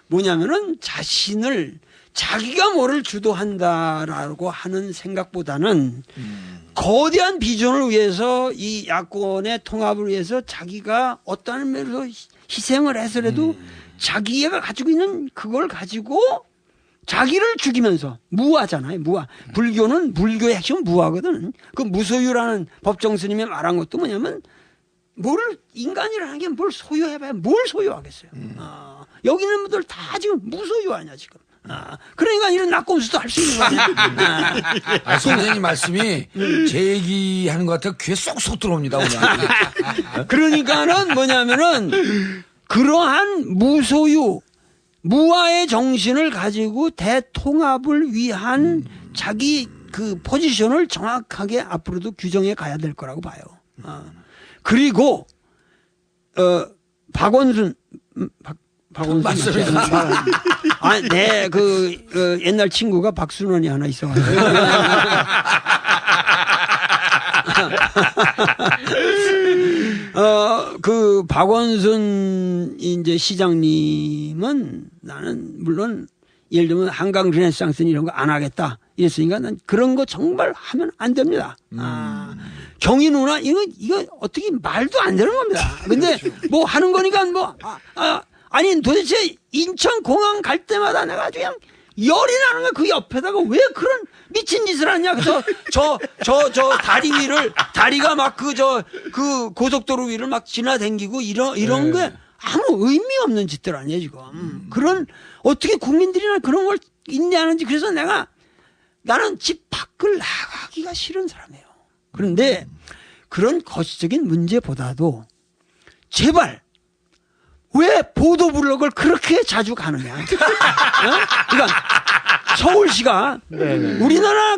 뭐냐면은 자신을 자기가 뭐를 주도한다라고 하는 생각보다는 거대한 비전을 위해서 이 야권의 통합을 위해서 자기가 어떠한 면에서 희생을 해서라도 자기가 가지고 있는 그걸 가지고 자기를 죽이면서 무아잖아요. 무아. 불교는 불교의 핵심은 무아거든. 그 무소유라는 법정 스님이 말한 것도 뭐냐면 뭘 인간이라는 게 뭘 소유해봐야 뭘 소유하겠어요. 여기 있는 분들 다 지금 무소유 아니야 지금. 그러니까 이런 낙곰수도 할 수 있는 거 아니야. 선생님 말씀이 제 얘기하는 것 같아요. 귀에 쏙쏙 들어옵니다 오늘. 그러니까는 뭐냐면은 그러한 무소유 무아의 정신을 가지고 대통합을 위한 자기 그 포지션을 정확하게 앞으로도 규정해 가야 될 거라고 봐요. 그리고 박원순 맞습니다. 내 그 옛날 친구가 박순원이 하나 있어가지고. 그 박원순 이제 시장님은 나는 물론 예를 들면 한강 르네상스 이런 거 안 하겠다 이랬으니까 난 그런 거 정말 하면 안 됩니다. 경희 누나 이거 어떻게 말도 안 되는 겁니다. 근데 뭐 하는 거니까 뭐 아니 도대체 인천공항 갈 때마다 내가 아주 그냥 열이 나는 거야. 그 옆에다가 왜 그런 미친 짓을 하냐. 그래서 저 다리 위를 다리가 막 그 고속도로 위를 막 지나다니고 이런 게 아무 의미 없는 짓들 아니에요 지금. 그런 어떻게 국민들이나 그런 걸 인내하는지. 그래서 나는 집 밖을 나가기가 싫은 사람이에요. 그런데 그런 거시적인 문제보다도 제발 왜 보도블록을 그렇게 자주 가느냐. 그러니까 서울시가 우리나라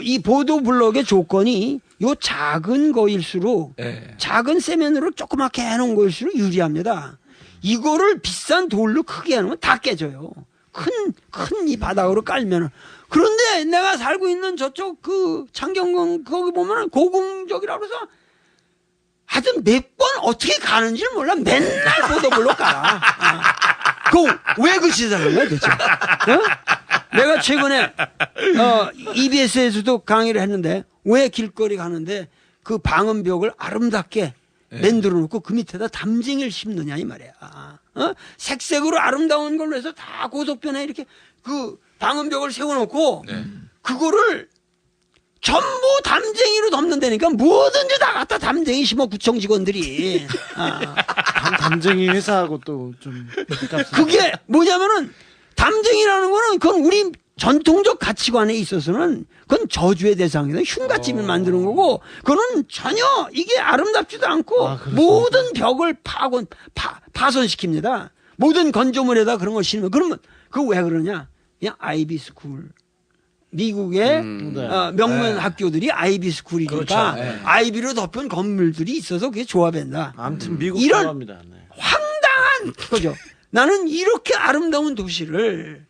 이 보도블록의 조건이 요 작은 거일수록 작은 세면으로 조그맣게 해놓은 거일수록 유리합니다. 이거를 비싼 돌로 크게 해놓으면 다 깨져요. 큰 이 바닥으로 깔면은. 그런데 내가 살고 있는 저쪽 그 창경궁 거기 보면은 고궁적이라고 해서 하여튼 몇 번 어떻게 가는지를 몰라. 맨날 보도블록 깔아. 왜 그 짓을 하는 거야 도대체? 내가 최근에 EBS에서도 강의를 했는데 왜 길거리 가는데 그 방음벽을 아름답게 만들어 놓고 그 밑에다 담쟁이를 심느냐 이 말이야. 색색으로 아름다운 걸로 해서 다 고속변에 이렇게 그 방음벽을 세워놓고 그거를 전부 담쟁이로 덮는다니까 뭐든지 다 갖다 담쟁이 심어 구청 직원들이. 담쟁이 회사하고 또 좀 그게 뭐냐면은 담쟁이라는 거는 그건 우리 전통적 가치관에 있어서는 그건 저주의 대상이다. 흉가집을 만드는 거고 그거는 전혀 이게 아름답지도 않고 모든 벽을 파손시킵니다. 모든 건조물에다 그런 걸 심으면 그러면 그거 왜 그러냐? 그냥 아이비 스쿨. 미국의 명문 학교들이 아이비 스쿨이니까 그렇죠. 아이비로 덮은 건물들이 있어서 그게 좋아된다. 아무튼 미국 이런 좋아합니다. 황당한 거죠. 나는 이렇게 아름다운 도시를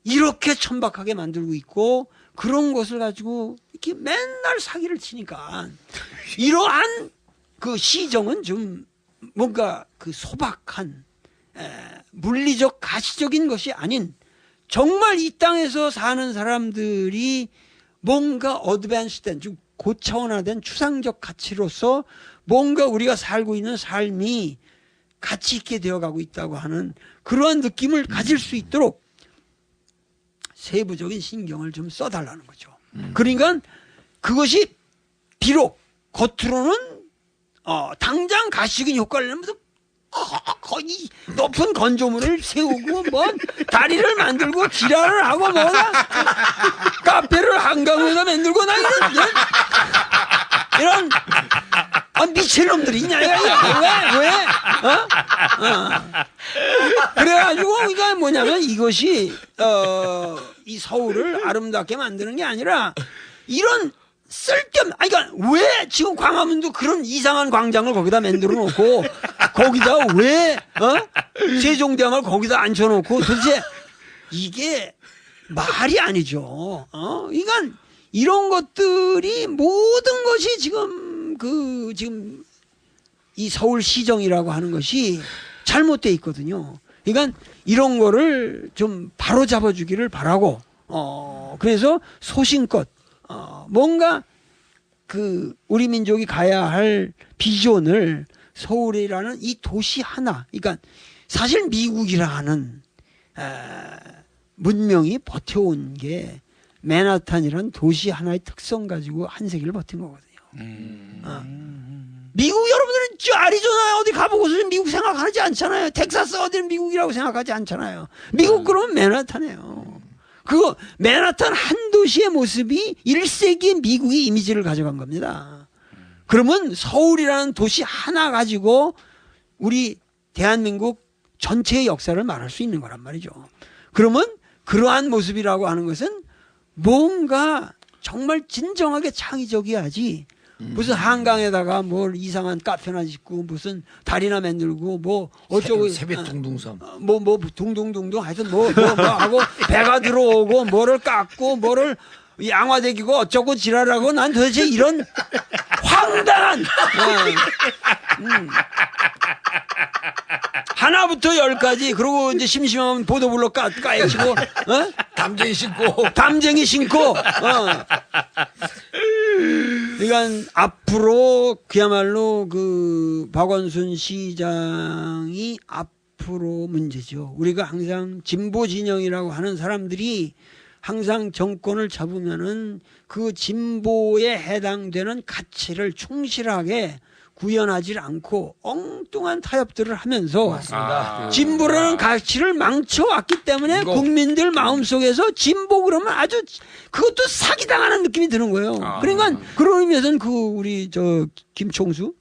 이렇게 천박하게 만들고 있고 그런 것을 가지고 이렇게 맨날 사기를 치니까 이러한 그 시정은 좀 뭔가 그 소박한 물리적 가시적인 것이 아닌 정말 이 땅에서 사는 사람들이 뭔가 어드밴스된 좀 고차원화된 추상적 가치로서 뭔가 우리가 살고 있는 삶이 가치 있게 되어가고 있다고 하는 그러한 느낌을 가질 수 있도록 세부적인 신경을 좀 써달라는 거죠. 그러니까 그것이 비록 겉으로는 당장 가시적인 효과를 내면서 거의 높은 건조물을 세우고 뭐 다리를 만들고 지랄을 하고 뭐다 카페를 한강에다 만들고 나 이런 미친놈들이 있냐 왜 그래가지고 그러니까 뭐냐면 이것이 이 서울을 아름답게 만드는 게 아니라 이런 그러니까 왜 지금 광화문도 그런 이상한 광장을 거기다 만들어 놓고 거기다 왜 세종대왕을 거기다 앉혀놓고 도대체 이게 말이 아니죠. 그러니까 이런 것들이 모든 것이 지금 지금 이 서울시정이라고 하는 것이 잘못돼 있거든요. 그러니까 이런 거를 좀 바로 잡아주기를 바라고 그래서 소신껏 뭔가 그 우리 민족이 가야 할 비전을 서울이라는 이 도시 하나, 그러니까 사실 미국이라는 문명이 버텨온 게 맨하탄이라는 도시 하나의 특성 가지고 한 세기를 버틴 거거든요. 미국 여러분들은 아리조나 어디 가보고서 미국 생각하지 않잖아요. 텍사스 어디는 미국이라고 생각하지 않잖아요. 미국 그러면 맨하탄이에요. 그거 맨하탄 한 도시의 모습이 1세기의 미국의 이미지를 가져간 겁니다. 그러면 서울이라는 도시 하나 가지고 우리 대한민국 전체의 역사를 말할 수 있는 거란 말이죠. 그러면 그러한 모습이라고 하는 것은 뭔가 정말 진정하게 창의적이야지 무슨 한강에다가 뭘 이상한 카페나 짓고 무슨 다리나 만들고 뭐 어쩌고 세뱃둥둥섬 뭐 둥둥둥둥 하여튼 뭐 하고 배가 들어오고 뭐를 깎고 뭐를 양화대기고 어쩌고 지랄하고 난 도대체 이런 황당한 하나부터 열까지 그리고 이제 심심하면 보도블록 까야치고 담쟁이 신고 그러니까 앞으로 그야말로 그 박원순 시장이 앞으로 문제죠. 우리가 항상 진보 진영이라고 하는 사람들이 항상 정권을 잡으면은 그 진보에 해당되는 가치를 충실하게 구현하지 않고 엉뚱한 타협들을 하면서 진보라는 가치를 망쳐왔기 때문에 국민들 마음속에서 진보 그러면 아주 그것도 사기당하는 느낌이 드는 거예요. 그러니까 그런 의미에서는 그 우리 저 김총수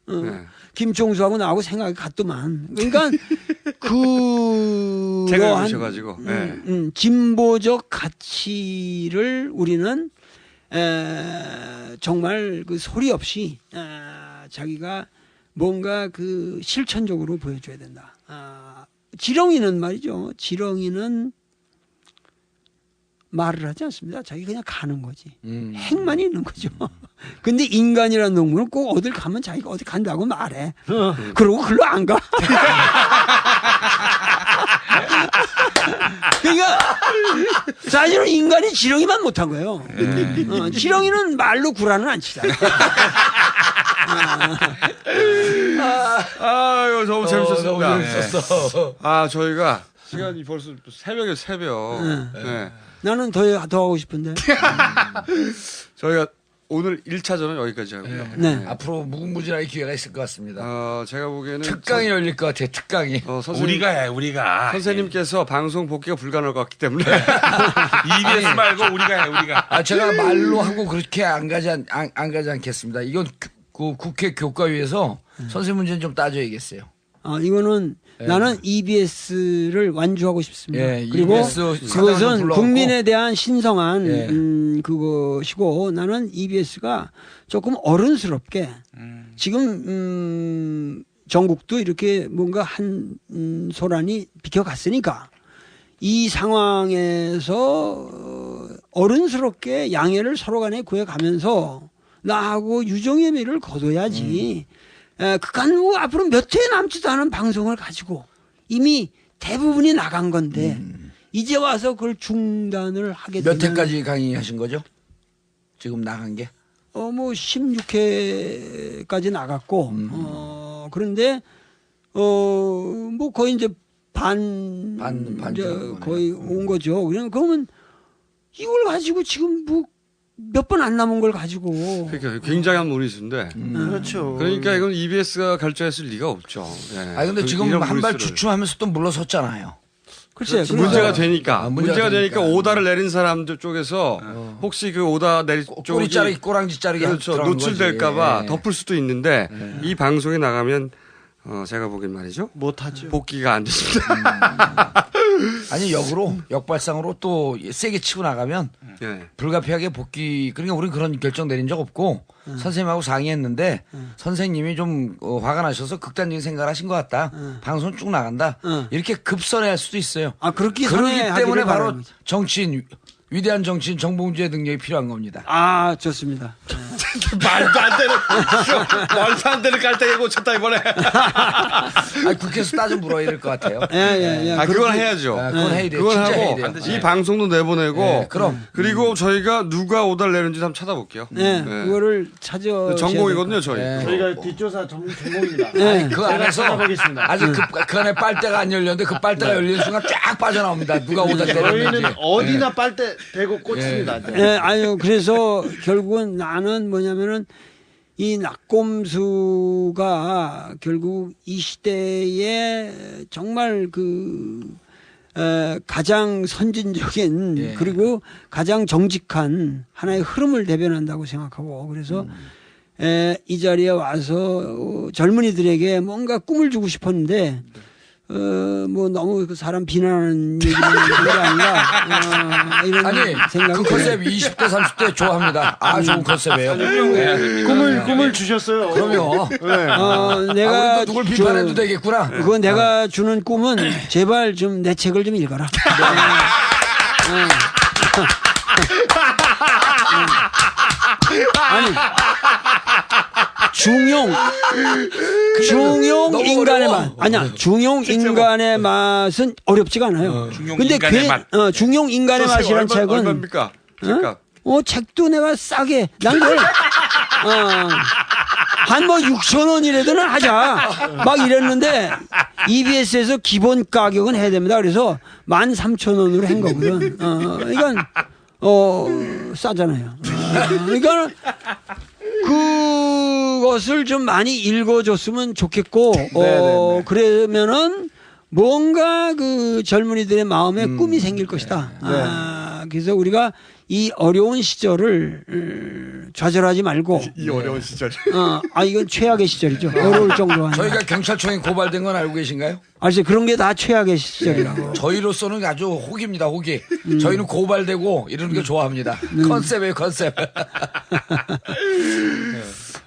김총수하고 나하고 생각이 같더만. 그러니까 생각을 하셔가지고 진보적 가치를 우리는 정말 그 소리 없이 자기가 뭔가 그 실천적으로 보여줘야 된다. 지렁이는 말이죠. 지렁이는 말을 하지 않습니다. 자기 그냥 가는 거지. 행만 있는 거죠. 근데 인간이라는 놈은 꼭 어딜 가면 자기가 어디 간다고 말해. 그러고 글로 안 가. 그러니까 사실은 인간이 지렁이만 못한 거예요. 지렁이는 말로 구라는 안 치잖아요. 아유 너무 재밌었습니다. 너무 재밌었어. 저희가 시간이 벌써 새벽에 새벽. 네. 나는 더 하고 싶은데. 저희가 오늘 1차전은 여기까지 하고요. 네. 앞으로 무궁무진하게 기회가 있을 것 같습니다. 제가 보기에는 특강이 열릴 것 같아요. 특강이. 우리가 선생님께서 방송 복귀가 불가능할 것 같기 때문에 EBS 말고 우리가. 제가 말로 하고 그렇게 안 가지 않겠습니다. 이건 그 국회 교과위에서 선생 문제는 좀 따져야겠어요. 이거는 나는 EBS를 완주하고 싶습니다. 그리고 EBS 그것은 국민에 대한 신성한 그것이고 나는 EBS가 조금 어른스럽게 지금 전국도 이렇게 뭔가 한 소란이 비켜갔으니까 이 상황에서 어른스럽게 양해를 서로 간에 구해가면서 나하고 유정의 미를 거둬야지. 그간 뭐 앞으로 몇 회 남지도 않은 방송을 가지고 이미 대부분이 나간 건데 이제 와서 그걸 중단을 하게 되면 몇 회까지 강의하신 거죠? 지금 나간 게? 뭐 16회까지 나갔고 그런데 뭐 거의 이제 반 이제 정도네. 거의 온 거죠. 그러면 이걸 가지고 지금 뭐 몇 번 안 남은 걸 가지고 그러니까 굉장한 무리수인데. 그렇죠. 그러니까 이건 EBS가 결정했을 리가 없죠. 예. 아 근데 지금 이런 한 발 무리수를. 주춤하면서 또 물러섰잖아요. 글쎄요. 문제가 되니까 문제가 되니까 되니까. 오다를 내린 사람들 쪽에서 혹시 그 오다 내린 꼬리 쪽이 자르기 꼬랑지 자르기 그렇죠. 들어간 노출될까봐 거지. 덮을 수도 있는데 이 방송에 나가면 제가 보기엔 말이죠. 못하죠. 복귀가 안 됩니다. 아니 역으로 역발상으로 또 세게 치고 나가면 예. 불가피하게 복귀. 그러니까 우리는 그런 결정 내린 적 없고 선생님하고 상의했는데 선생님이 좀 화가 나셔서 극단적인 생각을 하신 것 같다. 방송 쭉 나간다. 이렇게 급선회할 수도 있어요. 그렇게 그렇기 선회하기를 때문에 바로 바랍니다. 정치인 위대한 정치인 정봉주의 능력이 필요한 겁니다. 좋습니다. 말도 안 되는 깔때기 고쳤다 이번에. 아니, 국회에서 따져 물어야 될 것 같아요. 예. 그건 해야죠. 그건 해야 돼요. 그건 진짜 하고 해야 돼요. 이 방송도 내보내고 네, 그럼. 그리고 저희가 누가 오다를 내는지 한번 찾아볼게요. 네, 그거를 찾아 전공이거든요, 저희. 네. 저희가 뒷조사 전공입니다. 네. 그 안에서 찾아보겠습니다. 아직 그 안에 빨대가 안 열렸는데 그 빨대가 열리는 순간 쫙 빠져나옵니다. 누가 오다 때렸는지. 저희는 어디나 빨대 대고 꽂습니다. 예, 아유, 그래서 결국은 나는 뭐냐면은 이 낙곰수가 결국 이 시대에 정말 가장 선진적인 그리고 가장 정직한 하나의 흐름을 대변한다고 생각하고 그래서 이 자리에 와서 젊은이들에게 뭔가 꿈을 주고 싶었는데 뭐 너무 그 사람 비난하는 얘기는 그런 게 아닌가 이런 아니 생각이 그 컨셉 20대 30대 좋아합니다. 좋은 컨셉이에요. 네. 꿈을 주셨어요. 그럼요. 내가 우리도 누굴 비판해도 되겠구나. 그건 내가 주는 꿈은 제발 좀 내 책을 좀 읽어라. 아니 중용 너무 인간의 어려워. 맛 아니야 중용 인간의 맛은 어렵지가 않아요. 중용 근데 인간의 맛. 중용 인간의 맛이라는 책은 얼마입니까? 책값. 책도 내가 싸게 난 걸 한 뭐 6,000원이라도는 하자 막 이랬는데 EBS에서 기본 가격은 해야 됩니다. 그래서 13,000원으로 한 거거든. 그러니까 싸잖아요. 그러니까 그것을 좀 많이 읽어줬으면 좋겠고 그러면은 뭔가 그 젊은이들의 마음에 꿈이 생길 것이다. 그래서 우리가 이 어려운 시절을 좌절하지 말고 이 어려운 시절. 이건 최악의 시절이죠. 어려울 정도 아니야. 저희가 경찰청에 고발된 건 알고 계신가요? 알죠. 그런 게 다 최악의 시절이라고. 저희로서는 아주 호기입니다. 호기. 저희는 고발되고 이러는 게 좋아합니다. 컨셉이에요. 컨셉.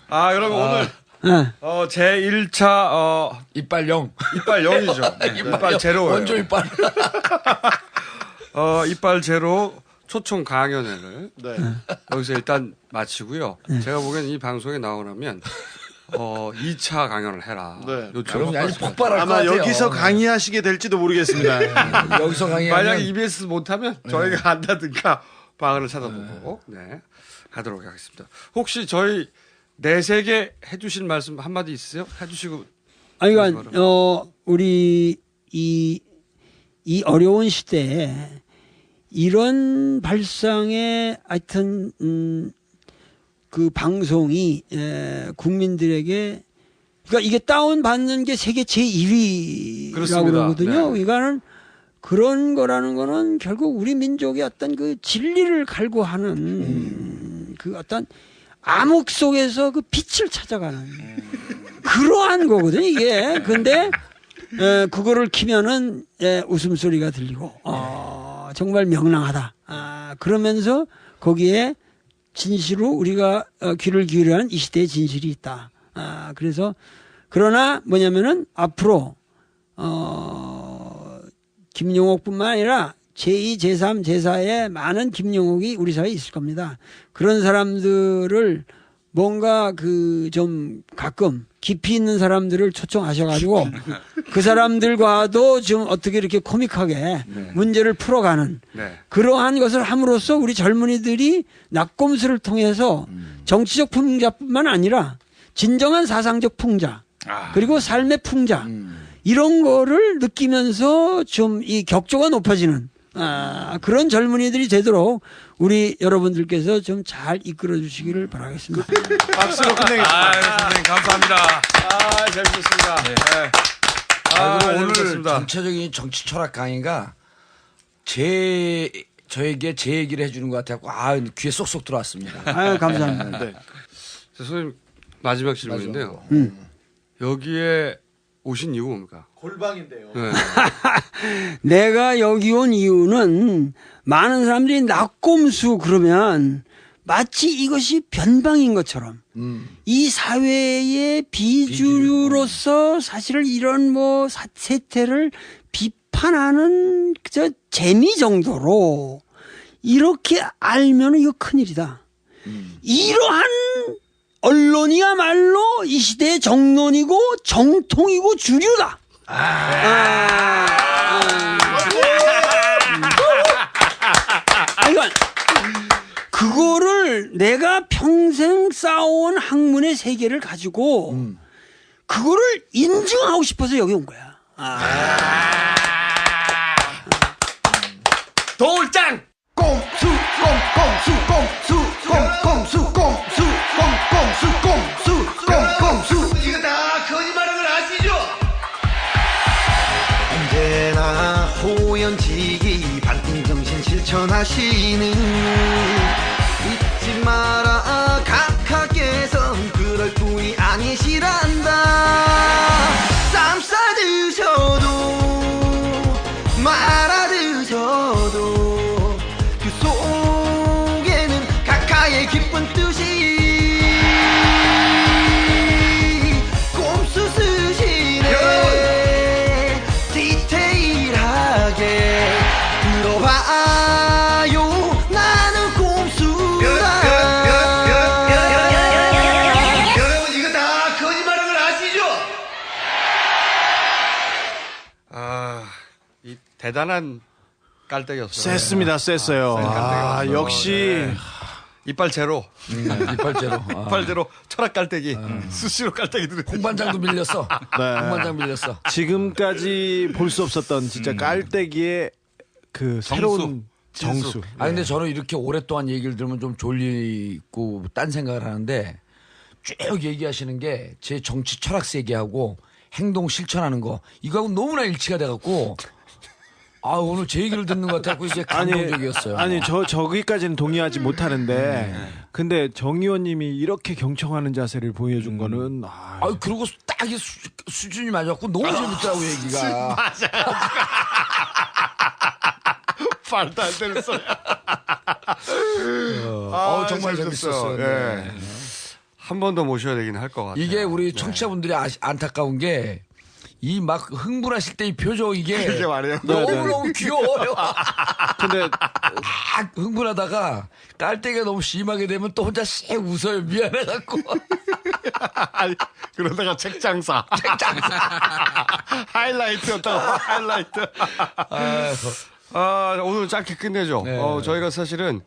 그러면 오늘 제 1차 이빨 0. 이빨 0이죠. 이빨 제로예요. 원조 이빨. 이빨 제로 초청 강연회를 여기서 일단 마치고요. 제가 보기엔 이 방송에 나오려면 2차 강연을 해라. 네. 요청을 그럼 아주 받았습니다. 폭발할 것 아마 같아요. 여기서 강의하시게 될지도 모르겠습니다. 여기서 강의하면 만약에 EBS 못하면 저희가 한다든가 방을 찾아보고 하도록 하겠습니다. 혹시 저희 내세계 해주실 말씀 한마디 있으세요? 해주시고. 그러니까 우리 이 어려운 시대에 이런 발상의 하여튼 그 방송이 국민들에게 그러니까 이게 다운 받는 게 세계 제1위라고 그렇습니다. 그러거든요. 네. 그러니까는 그런 거라는 거는 결국 우리 민족의 어떤 그 진리를 갈구하는 그 어떤 암흑 속에서 그 빛을 찾아가는 그러한 거거든요, 이게. 근데 그거를 키면은 웃음소리가 들리고 정말 명랑하다. 그러면서 거기에 진실로 우리가 귀를 기울여는 이 시대의 진실이 있다. 그래서 그러나 뭐냐면은 앞으로 김용옥뿐만 아니라 제2, 제3, 제4의 많은 김용옥이 우리 사회에 있을 겁니다. 그런 사람들을 뭔가 그 좀 가끔 깊이 있는 사람들을 초청하셔가지고 그 사람들과도 좀 어떻게 이렇게 코믹하게 문제를 풀어가는 네. 그러한 것을 함으로써 우리 젊은이들이 낙곰수를 통해서 정치적 풍자뿐만 아니라 진정한 사상적 풍자 그리고 삶의 풍자 이런 거를 느끼면서 좀 이 격조가 높아지는 그런 젊은이들이 되도록 우리 여러분들께서 좀 잘 이끌어 주시기를 바라겠습니다. 박수로 끝내겠습니다. 선생님 감사합니다. 재밌었습니다. 네. 그리고 오늘 재밌었습니다. 전체적인 정치 철학 강의가 저에게 제 얘기를 해주는 것 같아서 귀에 쏙쏙 들어왔습니다. 아유, 감사합니다. 네. 선생님 마지막 질문인데요. 여기에 오신 이유가 뭡니까? 골방인데요. 네. 내가 여기 온 이유는 많은 사람들이 낙곰수 그러면 마치 이것이 변방인 것처럼 이 사회의 비주류로서 사실 이런 뭐 세태를 비판하는 저 재미 정도로 이렇게 알면 이거 큰일이다. 이러한 언론이야말로 이 시대의 정론이고 정통이고 주류다. 그러니까 그거를 내가 평생 쌓아온 학문의 세계를 가지고 그거를 인증하고 싶어서 여기 온 거야. 도울장! 꼼수 꼼꼼수 꼼수 꼼꼼수 꼼수 꼼꼼수 꼼수 꼼꼼수 이거 다 거짓말하는 걸 아시죠? 언제나 호연지기 반등정신 실천하시는 잊지 마라 각하께선 그럴 뿐이 아니시란다 쌈 싸드셔도 말아 드셔도 그 속에는 각하의 기쁜 뜻이 꼼수 쓰시네 디테일하게 들어봐요 나는 꼼수다 여러분 이거 다 거짓말하는 걸 아시죠? 이 대단한 깔때기였어요. 셌습니다, 셌어요. 깔때기였어요. 역시 이빨 제로. 이빨제로. 이빨 제로 철학 깔때기. 수시로 깔때기 들을 홍반장도 밀렸어. 네. 홍반장 밀렸어. 지금까지 볼 수 없었던 진짜 깔때기의 그 새로운 정수. 근데 저는 이렇게 오랫동안 얘기를 들으면 좀 졸리고 딴 생각을 하는데 쭉 얘기하시는 게 제 정치 철학 세계하고 행동 실천하는 거 이거하고 너무나 일치가 돼갖고 오늘 제 얘기를 듣는 것 같아서 이제 감동적이었어요. 아니 저기까지는 동의하지 못하는데 근데 정 의원님이 이렇게 경청하는 자세를 보여준 거는 그리고 딱 이 수준이 맞았고 너무 재밌더라고 얘기가. 말도 안 되는 소리. 정말 재밌었어요. 예. 한 번 더 모셔야 되긴 할 것 같아요. 이게 우리 청취자분들이 안타까운 게 이 막 흥분하실 때 이 표정 이게 말이에요. 너무너무 귀여워요. 근데 흥분하다가 깔때기가 너무 심하게 되면 또 혼자 씩 웃어요. 미안해갖고. 아니, 그러다가 책장사. 하이라이트였다고, 하이라이트. 오늘 짧게 끝내죠. 네. 저희가 사실은,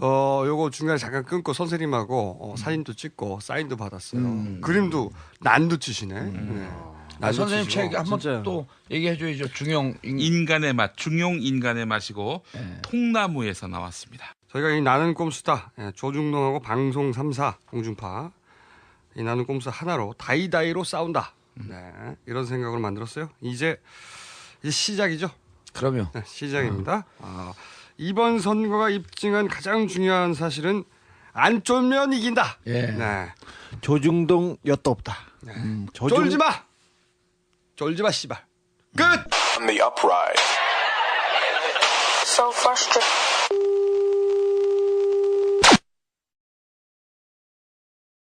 요거 중간에 잠깐 끊고 선생님하고 사진도 찍고 사인도 받았어요. 그림도 난도 치시네. 네. 선생님 책 한번 진짜요. 또 얘기해줘야죠. 중용 인간의 맛, 중용 인간의 맛이고 통나무에서 나왔습니다. 저희가 이 나는 꼼수다. 조중동하고 방송 3사 공중파. 이 나는 꼼수 하나로 다이다이로 싸운다. 네. 이런 생각으로 만들었어요. 이제 시작이죠. 그럼요. 네, 시작입니다. 이번 선거가 입증한 가장 중요한 사실은 안 쫄면 이긴다. 예. 네. 조중동 엿도 없다. 쫄지 마. 쫄지 마, 씨발. 끝. On the upright. So frustrated.